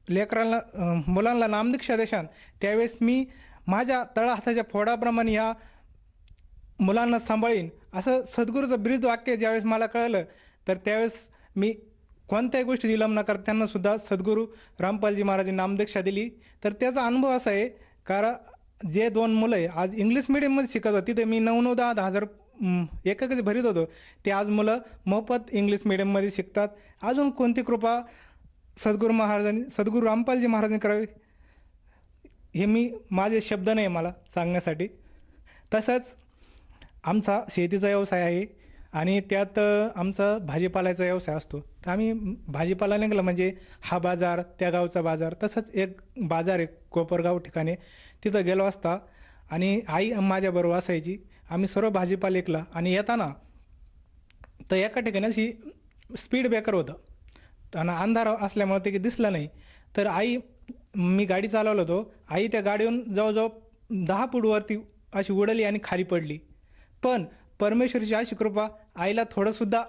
लेकरांना मुलांना नामदीक्षा देशाल, त्यावेळेस मी माझ्या तळहाताच्या फोडाप्रमाणे ह्या मुलांना सांभाळीन, असं सद्गुरूचं ब्रीद वाक्य ज्यावेळेस मला कळलं, तर त्यावेळेस मी कोणत्याही गोष्टी विलंब न करता त्यांना सुद्धा सद्गुरू रामपालजी महाराजांनी नामदीक्षा दिली. तर त्याचा अनुभव असा आहे, कारण जे 2 मुलं आहे आज इंग्लिश मिडियममध्ये शिकत होते, तिथे मी 9-10 हजार एकच भरीत होतो, ते आज मुलं मोफत इंग्लिश मिडियममध्ये शिकतात. अजून कोणती कृपा सद्गुरू रामपालजी महाराजांनी करावी हे माझे शब्द नाही मला सांगण्यासाठी. तसंच आमचा शेतीचा व्यवसाय आहे आणि त्यात आमचा भाजीपाल्याचा व्यवसाय असतो. तर आम्ही भाजीपाला निघाला म्हणजे हा बाजार, त्या गावचा बाजार, तसंच एक बाजार आहे कोपरगाव ठिकाणी, तिथं गेलो असता आणि आई माझ्याबरोबर असायची. आम्ही सर्व भाजीपाला ऐकला आणि येताना तर एका ठिकाणी अशी स्पीड ब्रेकर होतं आणि अंधार असल्यामुळे ते दिसलं नाही. तर मी गाडी चालवत होतो. आई त्या गाडीवरून जवळजवळ 10 फूट वरती अशी उडली आणि खाली पडली. पण परमेश्वराची अशी कृपा, आईला थोडंसुद्धा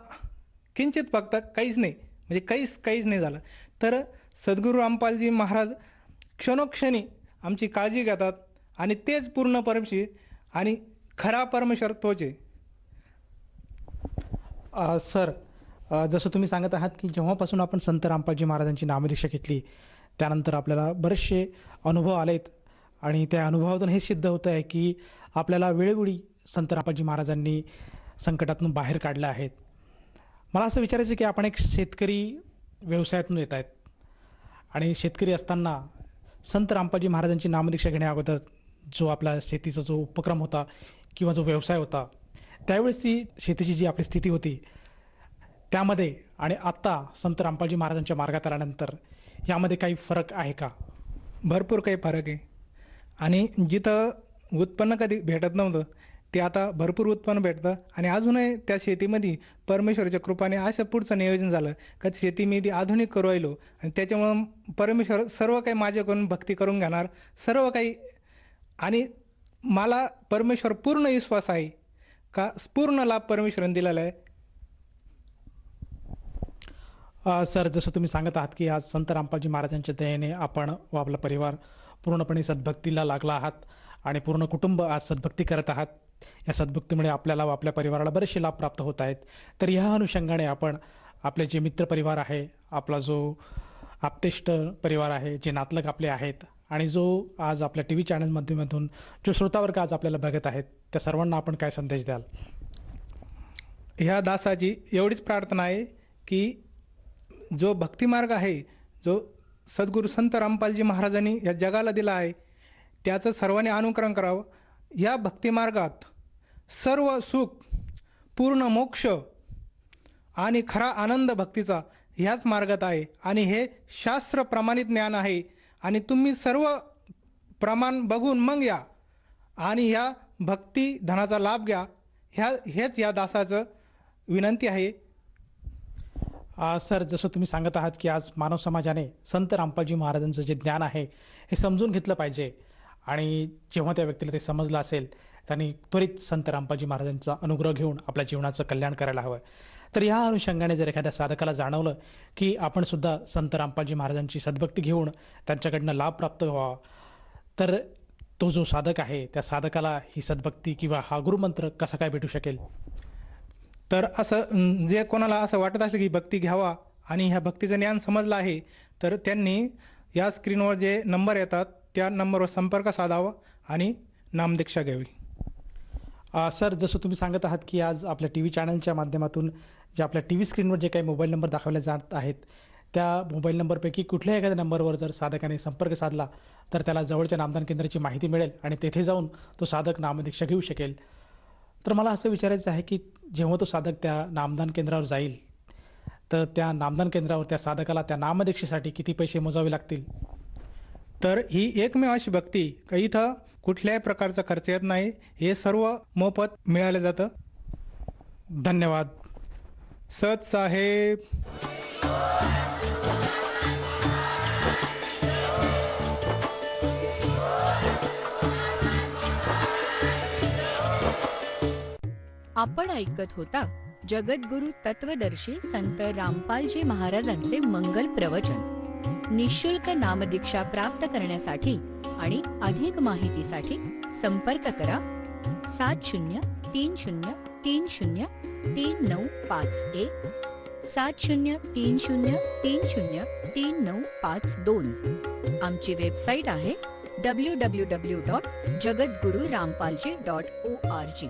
किंचित फक्त काहीच नाही, म्हणजे काहीच नाही झालं. तर सद्गुरू रामपालजी महाराज क्षणोक्षणी आमची काळजी घेतात आणि तेच पूर्ण परमेश्वर आणि खरा परमेश्वर तोच आहे. सर, जसं तुम्ही सांगत आहात की जेव्हापासून आपण संत रामपालजी महाराजांची नामदीक्षा घेतली त्यानंतर आपल्याला बरेचसे अनुभव आलेत आणि त्या अनुभवातून हे सिद्ध होतं आहे की आपल्याला वेळोवेळी संत रामपालजी महाराजांनी संकटातून बाहेर काढलं आहेत. मला असं विचारायचं की आपण एक शेतकरी व्यवसायातून येत आहेत आणि शेतकरी असताना संत रामपालजी महाराजांची नामदीक्षा घेण्याअगोदर जो आपला शेतीचा जो उपक्रम होता किंवा जो व्यवसाय होता त्यावेळेसची शेतीची जी आपली स्थिती होती त्यामध्ये आणि आत्ता संत रामपालजी महाराजांच्या मार्गात आल्यानंतर यामध्ये काही फरक आहे का? भरपूर काही फरक आहे. आणि जिथं उत्पन्न कधी भेटत नव्हतं ते आता भरपूर उत्पन्न भेटतं आणि अजूनही त्या शेतीमध्ये परमेश्वराच्या कृपाने असं पुढचं नियोजन झालं का शेती मी ती आधुनिक करू राहिलो आणि त्याच्यामुळं परमेश्वर सर्व काही माझ्याकडून भक्ती करून घेणार सर्व काही. आणि मला परमेश्वर पूर्ण विश्वास आहे का पूर्ण लाभ परमेश्वराने दिलेला आहे. सर, जसं तुम्ही सांगत आहात की आज संत रामपालजी महाराजांच्या दयेने आपण व आपला परिवार पूर्णपणे सद्भक्तीला लागला आहात आणि पूर्ण कुटुंब आज सद्भक्ती करत आहात. या सद्भक्तीमुळे आपल्याला व आपल्या परिवाराला बरेचसे लाभ प्राप्त होत आहेत. तर ह्या अनुषंगाने आपण आपले जे मित्रपरिवार आहे, आपला जो आप्तेष्ट परिवार आहे, जे नातलग आपले आहेत आणि जो आज आपल्या टी व्ही चॅनल माध्यमातून जो श्रोतावर्ग आज आपल्याला बघत आहेत त्या सर्वांना आपण काय संदेश द्याल? ह्या दासाची एवढीच प्रार्थना आहे की जो भक्तिमार्ग आहे, जो सद्गुरू संत रामपालजी महाराजांनी या जगाला दिला आहे त्याचं सर्वांनी अनुकरण करावं. या भक्तिमार्गात सर्व सुख, पूर्ण मोक्ष आणि खरा आनंद भक्तीचा ह्याच मार्गात आहे आणि हे शास्त्र प्रमाणित ज्ञान आहे आणि तुम्ही सर्व प्रमाण बघून मग या आणि ह्या भक्ती धनाचा लाभ घ्या. हेच या दासाचं विनंती आहे. सर, जसं तुम्ही सांगत आहात की आज मानव समाजाने संत रामपालजी महाराजांचं जे ज्ञान आहे हे समजून घेतलं पाहिजे आणि जेव्हा त्या व्यक्तीला ते समजलं असेल त्यांनी त्वरित संत रामपालजी महाराजांचा अनुग्रह घेऊन आपल्या जीवनाचं कल्याण करायला हवं. तर या अनुषंगाने जर एखाद्या साधकाला जाणवलं की आपण सुद्धा संत रामपालजी महाराजांची सद्भक्ती घेऊन त्यांच्याकडनं लाभ प्राप्त व्हावा तर तो जो साधक आहे त्या साधकाला ही सद्भक्ती किंवा हा गुरुमंत्र कसा काय भेटू शकेल? तर असं जे कोणाला असं वाटत असेल की भक्ती घ्यावा आणि ह्या भक्तीचं ज्ञान समजलं आहे तर त्यांनी या स्क्रीनवर जे नंबर येतात त्या नंबरवर संपर्क साधावा आणि नामदीक्षा घ्यावी. सर, जसं तुम्ही सांगत आहात की आज आपल्या टी व्ही चॅनलच्या माध्यमातून जे आपल्या टी व्ही स्क्रीनवर जे काही मोबाईल नंबर दाखवले जात आहेत त्या मोबाईल नंबरपैकी कुठल्याही एखाद्या नंबरवर जर साधकाने संपर्क साधला तर त्याला जवळच्या नामदान केंद्राची माहिती मिळेल आणि तेथे जाऊन तो साधक नामदीक्षा घेऊ शकेल. तर मला असं विचारायचं आहे की जेव्हा तो साधक त्या नामदान केंद्रावर जाईल तर त्या नामदान केंद्रावर त्या साधकाला त्या नामदीक्षेसाठी किती पैसे मोजावे लागतील? तर ही एकमेव अशी भक्ती का इथं कुठल्याही प्रकारचा खर्च येत नाही. हे सर्व मोफत मिळालं जातं. धन्यवाद. सत साहेब. आपण ऐकत होता जगद्गुरु तत्वदर्शी संत रामपालजी महाराजांचे मंगल प्रवचन. निःशुल्क नामदीक्षा प्राप्त करण्यासाठी आणि अधिक माहितीसाठी संपर्क करा 7030303951 7030303952. आमची वेबसाईट आहे www.jagadgururampalji.org.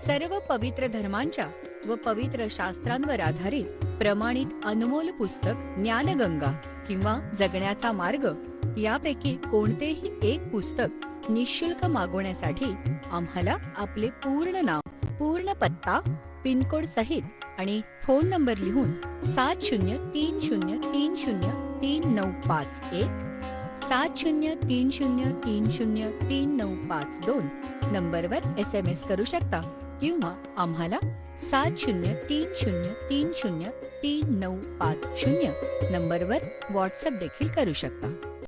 सर्व पवित्र धर्मांच्या व पवित्र शास्त्रांवर आधारित प्रमाणित अनमोल पुस्तक ज्ञानगंगा किंवा जगण्याचा मार्ग यापैकी कोणतेही एक पुस्तक निःशुल्क मागवण्यासाठी आम्हाला आपले पूर्ण नाव, पूर्ण पत्ता, पिनकोड सहित आणि फोन नंबर लिहून 7030303951 7030303952 नंबरवर SMS करू शकता किंवा आम्हाला 7030303950 नंबरवर व्हॉट्सअप देखील करू शकता.